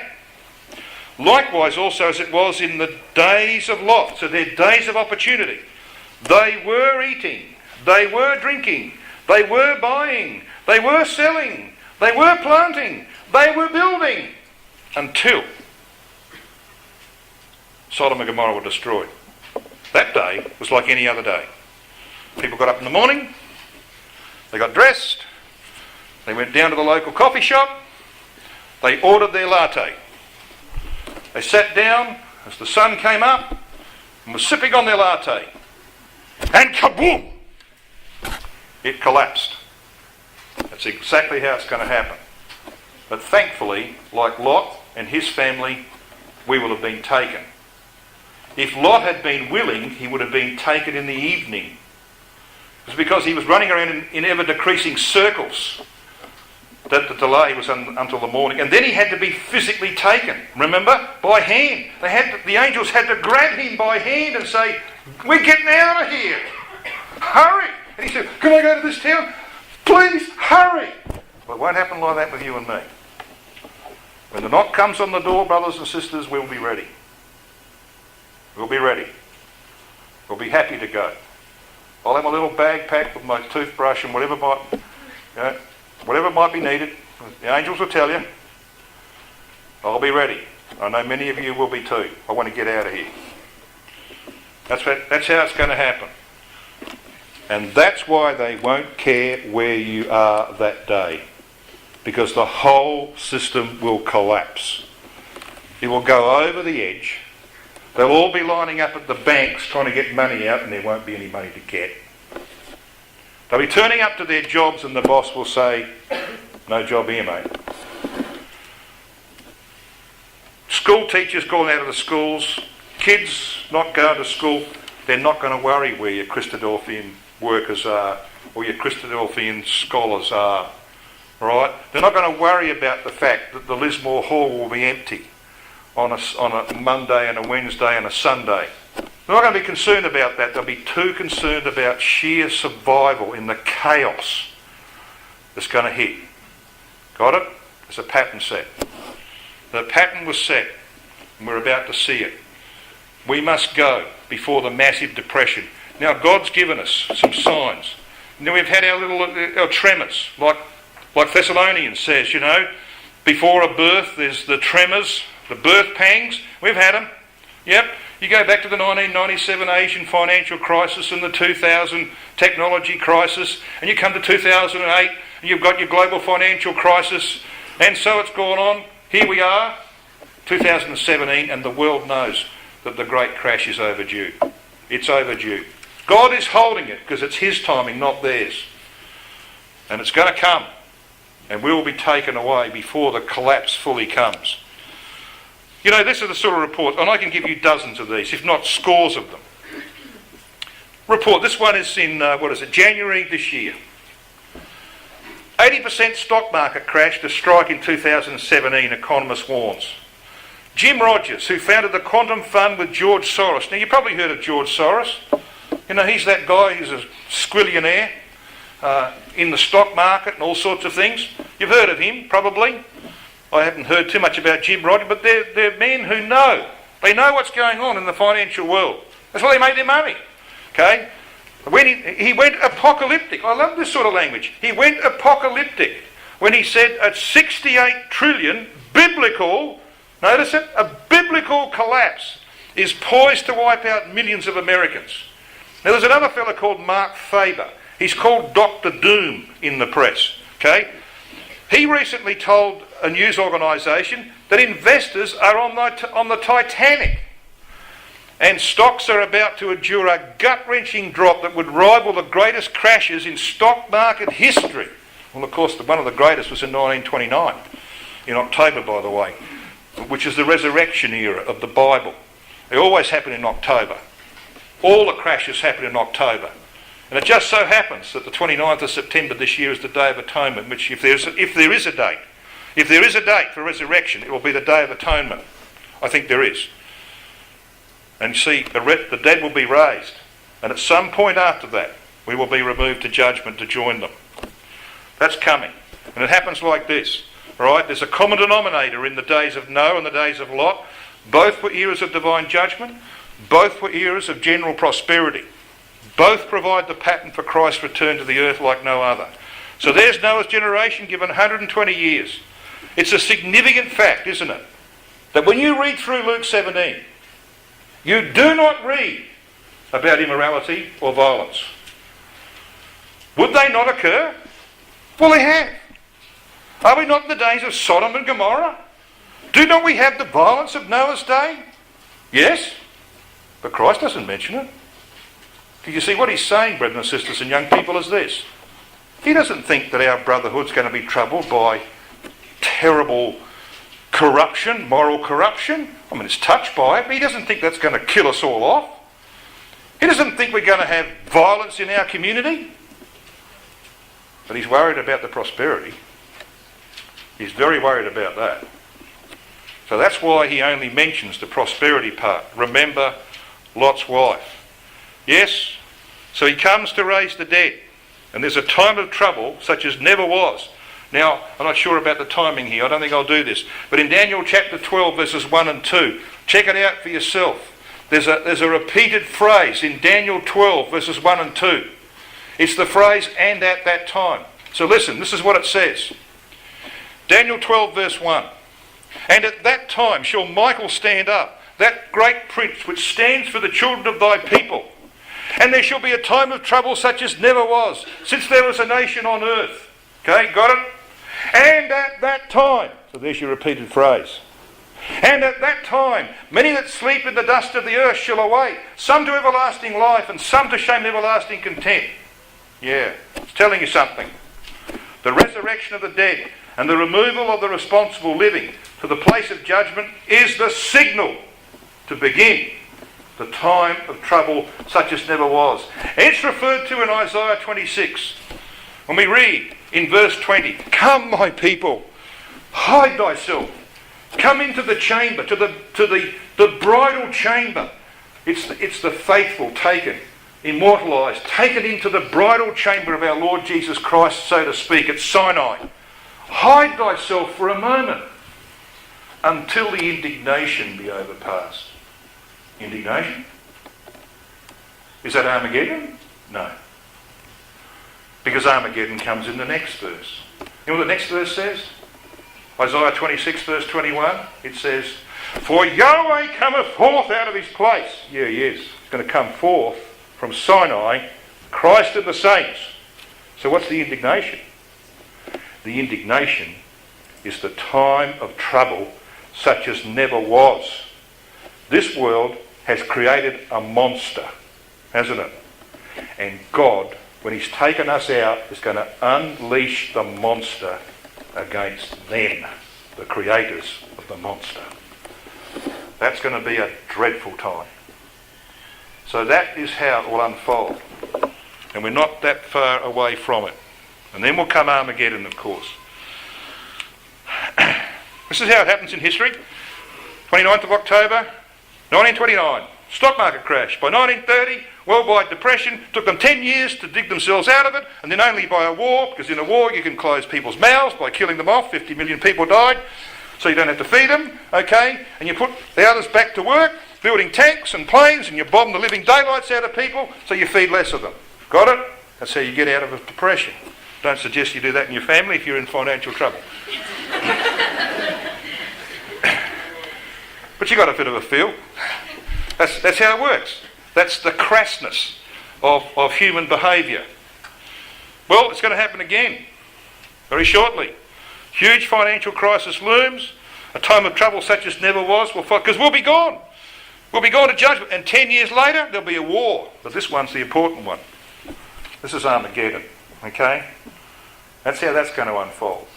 Likewise also as it was in the days of Lot. So they're days of opportunity. They were eating, they were drinking, they were buying, they were selling, they were planting, they were building, until Sodom and Gomorrah were destroyed. That day was like any other day. People got up in the morning, they got dressed, they went down to the local coffee shop, They ordered their latte. They sat down as the sun came up and were sipping on their latte. And kaboom! It collapsed. That's exactly how it's going to happen. But thankfully, like Lot and his family, we will have been taken. If Lot had been willing, he would have been taken in the evening. It was because he was running around in ever-decreasing circles that the delay was until the morning. And then he had to be physically taken, remember? By hand. The angels had to grab him by hand and say, "We're getting out of here. Hurry." And he said, "Can I go to this town? Please, hurry." Well, it won't happen like that with you and me. When the knock comes on the door, brothers and sisters, we'll be ready. We'll be ready. We'll be happy to go. I'll have my little bag packed with my toothbrush and whatever might be needed. The angels will tell you. I'll be ready. I know many of you will be too. I want to get out of here. That's how it's going to happen. And that's why they won't care where you are that day. Because the whole system will collapse. It will go over the edge. They'll all be lining up at the banks trying to get money out, and there won't be any money to get. They'll be turning up to their jobs and the boss will say, "No job here, mate." School teachers calling out of the schools, kids not going to school, they're not going to worry where your Christadelphian workers are or your Christadelphian scholars are. Right? They're not going to worry about the fact that the Lismore Hall will be empty on a Monday and a Wednesday and a Sunday. They're not going to be concerned about that. They'll be too concerned about sheer survival in the chaos that's going to hit. Got it? There's a pattern set. The pattern was set, and we're about to see it. We must go before the massive depression. Now, God's given us some signs. Now, we've had our tremors, like Thessalonians says, before a birth there's the tremors, the birth pangs. We've had them. Yep. You go back to the 1997 Asian financial crisis and the 2000 technology crisis, and you come to 2008 and you've got your global financial crisis, and so it's gone on. Here we are, 2017, and the world knows that the great crash is overdue. It's overdue. God is holding it because it's his timing, not theirs. And it's going to come. And we will be taken away before the collapse fully comes. This is the sort of report, and I can give you dozens of these, if not scores of them. Report, this one is in, January this year. 80% stock market crash to strike in 2017, economist warns. Jim Rogers, who founded the Quantum Fund with George Soros. Now, you've probably heard of George Soros. He's that guy who's a squillionaire in the stock market and all sorts of things. You've heard of him, probably. I haven't heard too much about Jim Rogers, but they're men who know. They know what's going on in the financial world. That's why they made their money. Okay? When he went apocalyptic. I love this sort of language. He went apocalyptic when he said at 68 trillion, biblical, notice it, a biblical collapse is poised to wipe out millions of Americans. Now there's another fellow called Mark Faber. He's called Dr. Doom in the press. Okay? He recently told a news organisation that investors are on the Titanic and stocks are about to endure a gut-wrenching drop that would rival the greatest crashes in stock market history. Well, of course, one of the greatest was in 1929, in October, by the way, which is the resurrection era of the Bible. They always happen in October. All the crashes happen in October. And it just so happens that the 29th of September this year is the Day of Atonement, which if there is a date for resurrection, it will be the Day of Atonement. I think there is. And see, the dead will be raised. And at some point after that, we will be removed to judgment to join them. That's coming. And it happens like this. Right? There's a common denominator in the days of Noah and the days of Lot. Both were eras of divine judgment. Both were eras of general prosperity. Both provide the pattern for Christ's return to the earth like no other. So there's Noah's generation given 120 years. It's a significant fact, isn't it? That when you read through Luke 17, you do not read about immorality or violence. Would they not occur? Well, they have. Are we not in the days of Sodom and Gomorrah? Do not we have the violence of Noah's day? Yes, but Christ doesn't mention it. Can you see what he's saying, brethren and sisters and young people, is this? He doesn't think that our brotherhood's going to be troubled by terrible corruption, moral corruption. I mean, it's touched by it, but he doesn't think that's going to kill us all off. He doesn't think we're going to have violence in our community. But he's worried about the prosperity. He's very worried about that. So that's why he only mentions the prosperity part. Remember Lot's wife. Yes, so he comes to raise the dead. And there's a time of trouble such as never was. Now, I'm not sure about the timing here. I don't think I'll do this. But in Daniel chapter 12, verses 1 and 2, check it out for yourself. There's a repeated phrase in Daniel 12, verses 1 and 2. It's the phrase, and at that time. So listen, this is what it says. Daniel 12, verse 1. And at that time shall Michael stand up, that great prince which stands for the children of thy people. And there shall be a time of trouble such as never was, since there was a nation on earth. Okay, got it? And at that time, so there's your repeated phrase. And at that time, many that sleep in the dust of the earth shall awake, some to everlasting life, and some to shame and everlasting contempt. Yeah, it's telling you something. The resurrection of the dead and the removal of the responsible living to the place of judgment is the signal to begin the time of trouble such as never was. It's referred to in Isaiah 26. When we read in verse 20, "Come, my people, hide thyself. Come into the chamber, to the bridal chamber." It's the faithful taken, immortalised, taken into the bridal chamber of our Lord Jesus Christ, so to speak, at Sinai. Hide thyself for a moment until the indignation be overpassed. Indignation? Is that Armageddon? No. Because Armageddon comes in the next verse. You know what the next verse says? Isaiah 26 verse 21. It says, "For Yahweh cometh forth out of his place." Yeah, he is. He's going to come forth from Sinai, Christ and the saints. So what's the indignation? The indignation is the time of trouble such as never was. This world has created a monster, hasn't it? And God, when he's taken us out, is going to unleash the monster against them, the creators of the monster. That's going to be a dreadful time. So that is how it will unfold. And we're not that far away from it. And then will come Armageddon, of course. This is how it happens in history. 29th of October, 1929. Stock market crash. By 1930, worldwide depression. Took them 10 years to dig themselves out of it, and then only by a war, because in a war you can close people's mouths by killing them off. 50 million people died, so you don't have to feed them, okay? And you put the others back to work, building tanks and planes, and you bomb the living daylights out of people, so you feed less of them. Got it? That's how you get out of a depression. Don't suggest you do that in your family if you're in financial trouble. But you got a bit of a feel. That's how it works. That's the crassness of human behaviour. Well, it's going to happen again very shortly. Huge financial crisis looms. A time of trouble such as never was. Because we'll be gone. We'll be gone to judgment. And 10 years later, there'll be a war. But this one's the important one. This is Armageddon. Okay? That's how that's going to unfold.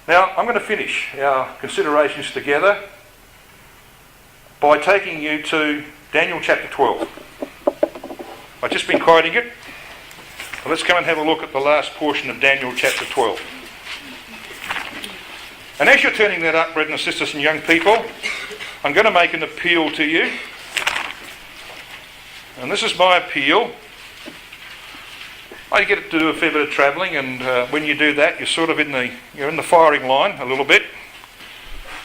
Now, I'm going to finish our considerations together by taking you to Daniel chapter 12. I've just been quoting it. Well, let's come and have a look at the last portion of Daniel chapter 12. And as you're turning that up, brethren and sisters and young people, I'm going to make an appeal to you. And this is my appeal. I get to do a fair bit of travelling, and when you do that, you're in the firing line a little bit.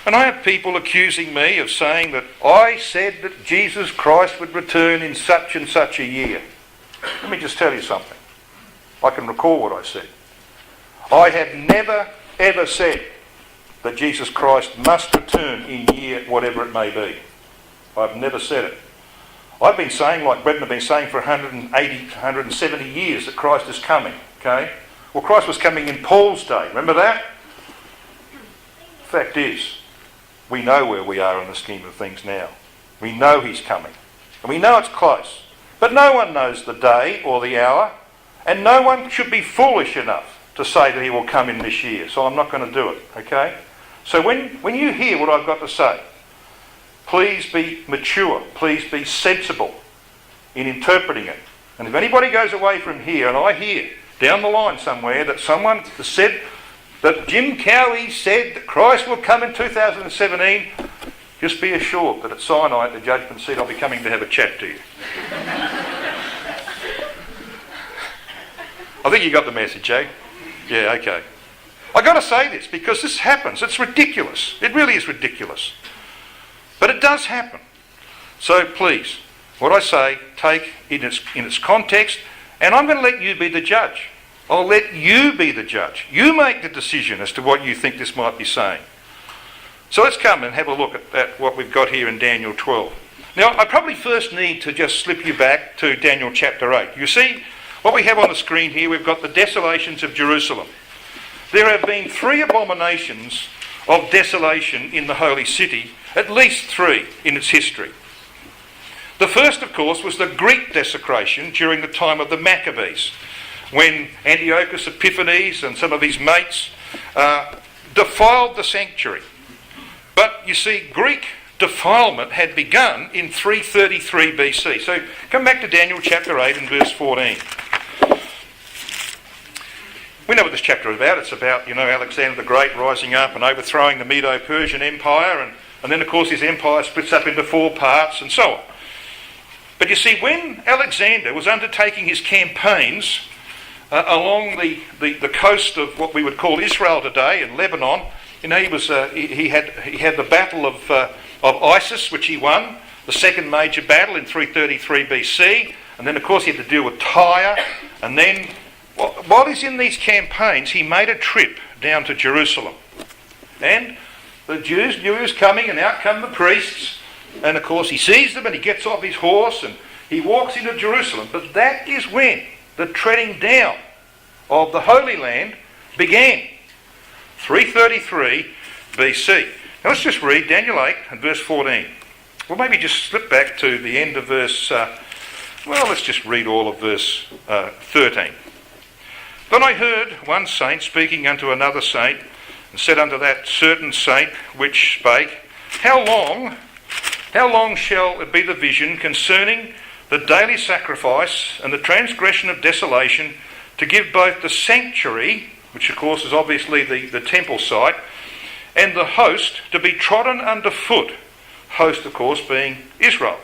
And I have people accusing me of saying that I said that Jesus Christ would return in such and such a year. Let me just tell you something. I can recall what I said. I have never ever said that Jesus Christ must return in year whatever it may be. I've never said it. I've been saying, like brethren have been saying for 180, 170 years, that Christ is coming. Okay? Well, Christ was coming in Paul's day. Remember that? Fact is, we know where we are in the scheme of things now. We know he's coming. And we know it's close. But no one knows the day or the hour. And no one should be foolish enough to say that he will come in this year. So I'm not going to do it, okay? So when you hear what I've got to say, please be mature. Please be sensible in interpreting it. And if anybody goes away from here and I hear down the line somewhere that someone has said that Jim Cowie said that Christ will come in 2017, just be assured that at Sinai, at the judgment seat, I'll be coming to have a chat to you. I think you got the message, eh? Yeah, okay. I've got to say this because this happens. It's ridiculous. It really is ridiculous. But it does happen. So please, what I say, take in its context, and I'm going to let you be the judge. I'll let you be the judge. You make the decision as to what you think this might be saying. So let's come and have a look at what we've got here in Daniel 12. Now, I probably first need to just slip you back to Daniel chapter 8. You see, what we have on the screen here, we've got the desolations of Jerusalem. There have been 3 abominations of desolation in the holy city, at least 3 in its history. The first, of course, was the Greek desecration during the time of the Maccabees, when Antiochus Epiphanes and some of his mates defiled the sanctuary. But you see, Greek defilement had begun in 333 BC. So come back to Daniel chapter 8 and verse 14. We know what this chapter is about. It's about, Alexander the Great rising up and overthrowing the Medo-Persian Empire, and then, of course, his empire splits up into 4 parts and so on. But you see, when Alexander was undertaking his campaigns along the coast of what we would call Israel today, in Lebanon, he had the battle of Isis, which he won, the second major battle in 333 BC, and then, of course, he had to deal with Tyre, and then while he's in these campaigns, he made a trip down to Jerusalem. And the Jews knew he was coming, and out come the priests. And of course, he sees them and he gets off his horse and he walks into Jerusalem. But that is when the treading down of the Holy Land began. 333 BC. Now let's just read Daniel 8 and verse 14. Well, maybe just slip back to the end of verse... let's just read all of verse 13. Then I heard one saint speaking unto another saint, and said unto that certain saint which spake, How long shall it be the vision concerning the daily sacrifice and the transgression of desolation, to give both the sanctuary, which of course is obviously the temple site, and the host to be trodden under foot, host of course being Israel?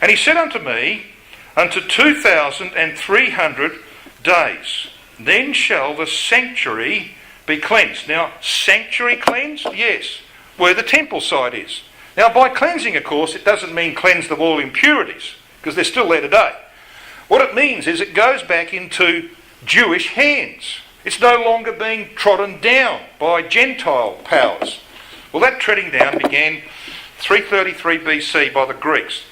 And he said unto me, unto 2,300 days, then shall the sanctuary be cleansed. Now, sanctuary cleansed? Yes, where the temple site is. Now, by cleansing, of course, it doesn't mean cleansed of all impurities, because they're still there today. What it means is it goes back into Jewish hands. It's no longer being trodden down by Gentile powers. Well, that treading down began 333 BC by the Greeks.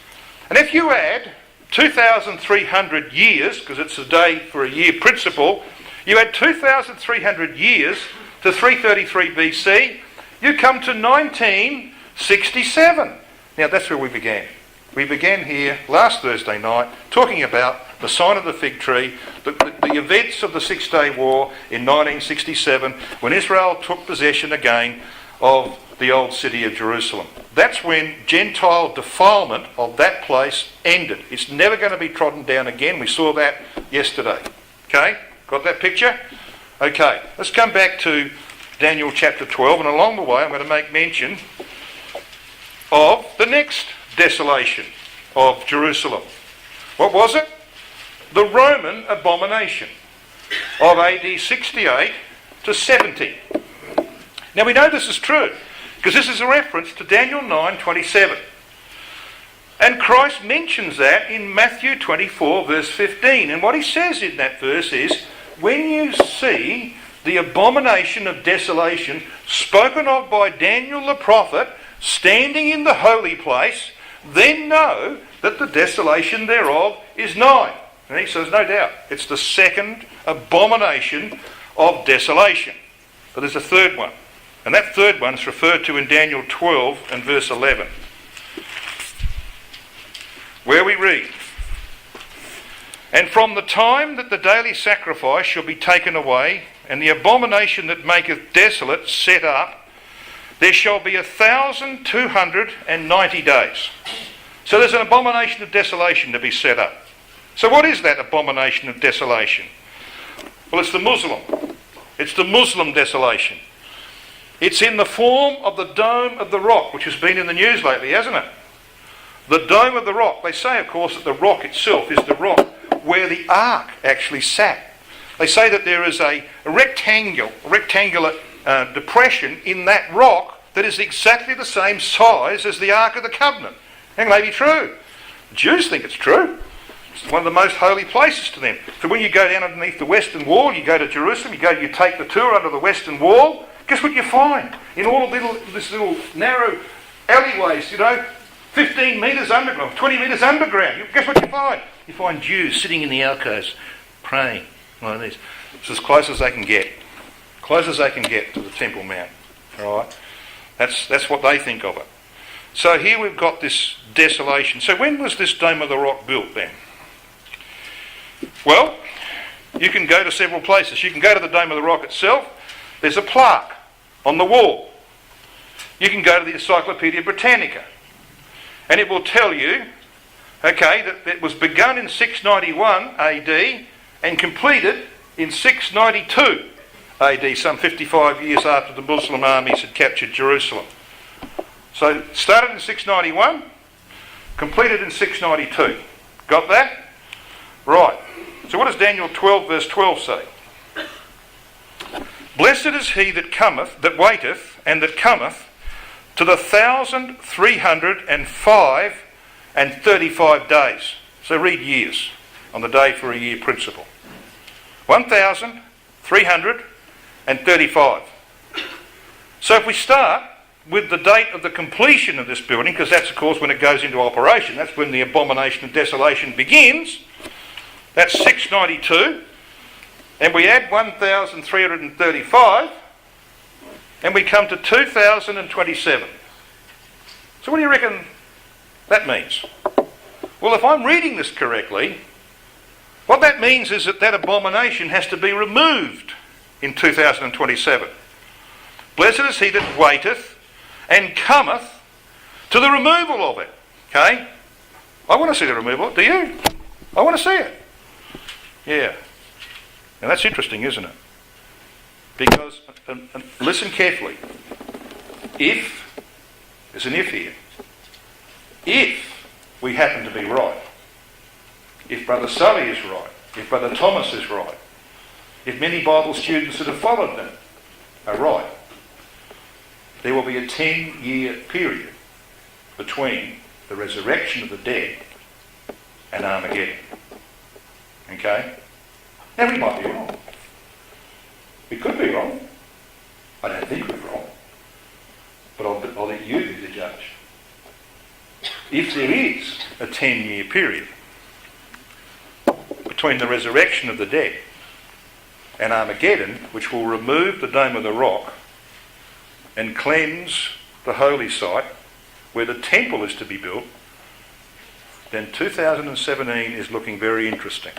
And if you add 2,300 years, because it's a day for a year principle, you add 2,300 years to 333 BC, you come to 1967. Now that's where we began. We began here last Thursday night talking about the sign of the fig tree, the events of the 6-Day War in 1967, when Israel took possession again of the old city of Jerusalem. That's when Gentile defilement of that place ended. It's never going to be trodden down again. We saw that yesterday. Okay? Got that picture? Okay, let's come back to Daniel chapter 12, and along the way I'm going to make mention of the next desolation of Jerusalem. What was it? The Roman abomination of AD 68 to 70. Now we know this is true, because this is a reference to Daniel 9:27. And Christ mentions that in Matthew 24 verse 15. And what he says in that verse is, when you see the abomination of desolation spoken of by Daniel the prophet standing in the holy place, then know that the desolation thereof is nigh. And he says, no doubt, it's the second abomination of desolation. But there's a third one. And that third one is referred to in Daniel 12 and verse 11, where we read, "And from the time that the daily sacrifice shall be taken away, and the abomination that maketh desolate set up, there shall be 1,290 days." So there's an abomination of desolation to be set up. So what is that abomination of desolation? Well, it's the Muslim. It's the Muslim desolation. It's in the form of the Dome of the Rock, which has been in the news lately, hasn't it? The Dome of the Rock. They say, of course, that the rock itself is the rock where the ark actually sat. They say that there is a rectangular depression in that rock that is exactly the same size as the Ark of the Covenant. That may be true. The Jews think it's true. It's one of the most holy places to them. So when you go down underneath the Western Wall, you go to Jerusalem, you take the tour under the Western Wall, guess what you find? In all of this little narrow alleyways, 15 metres underground, 20 metres underground, guess what you find? You find Jews sitting in the alcoves, praying like this. It's as close as they can get. Close as they can get to the Temple Mount. All right? That's what they think of it. So here we've got this desolation. So when was this Dome of the Rock built then? Well, you can go to several places. You can go to the Dome of the Rock itself. There's a plaque on the wall. You can go to the Encyclopedia Britannica, and it will tell you, that it was begun in 691 AD and completed in 692 AD, some 55 years after the Muslim armies had captured Jerusalem. So it started in 691, completed in 692. Got that? Right. So what does Daniel 12 verse 12 say? "Blessed is he that cometh, that waiteth, and that cometh to the 1,305 and 35 days." So read years on the day for a year principle. 1,335. So if we start with the date of the completion of this building, because that's of course when it goes into operation, that's when the abomination of desolation begins, that's 692, and we add 1,335, and we come to 2027. So what do you reckon that means? Well, if I'm reading this correctly, what that means is that abomination has to be removed in 2027. "Blessed is he that waiteth and cometh to the removal of it." Okay? I want to see the removal. Do you? I want to see it. Yeah. Now that's interesting, isn't it? Because, and listen carefully, there's an if here, if we happen to be right, if Brother Sully is right, if Brother Thomas is right, if many Bible students that have followed them are right, there will be a 10-year period between the resurrection of the dead and Armageddon. Okay? Now we might be wrong. We could be wrong. I don't think we're wrong. But I'll let you be the judge. If there is a 10-year period between the resurrection of the dead and Armageddon, which will remove the Dome of the Rock and cleanse the holy site where the temple is to be built, then 2017 is looking very interesting.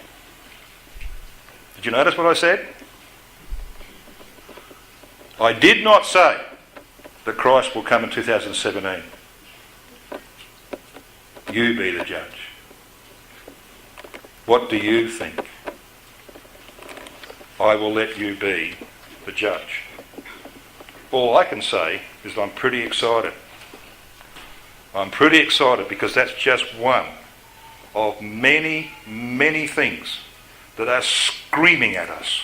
Did you notice what I said? I did not say that Christ will come in 2017. You be the judge. What do you think? I will let you be the judge. All I can say is I'm pretty excited. I'm pretty excited because that's just one of many, many things that are screaming at us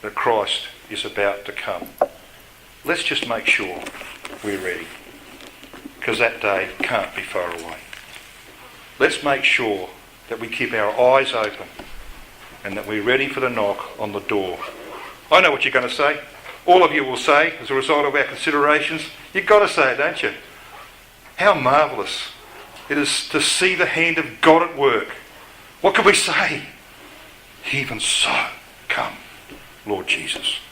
that Christ is about to come. Let's just make sure we're ready, because that day can't be far away. Let's make sure that we keep our eyes open and that we're ready for the knock on the door. I know what you're going to say. All of you will say, as a result of our considerations, you've got to say it, don't you? How marvellous it is to see the hand of God at work. What could we say? Even so, come, Lord Jesus.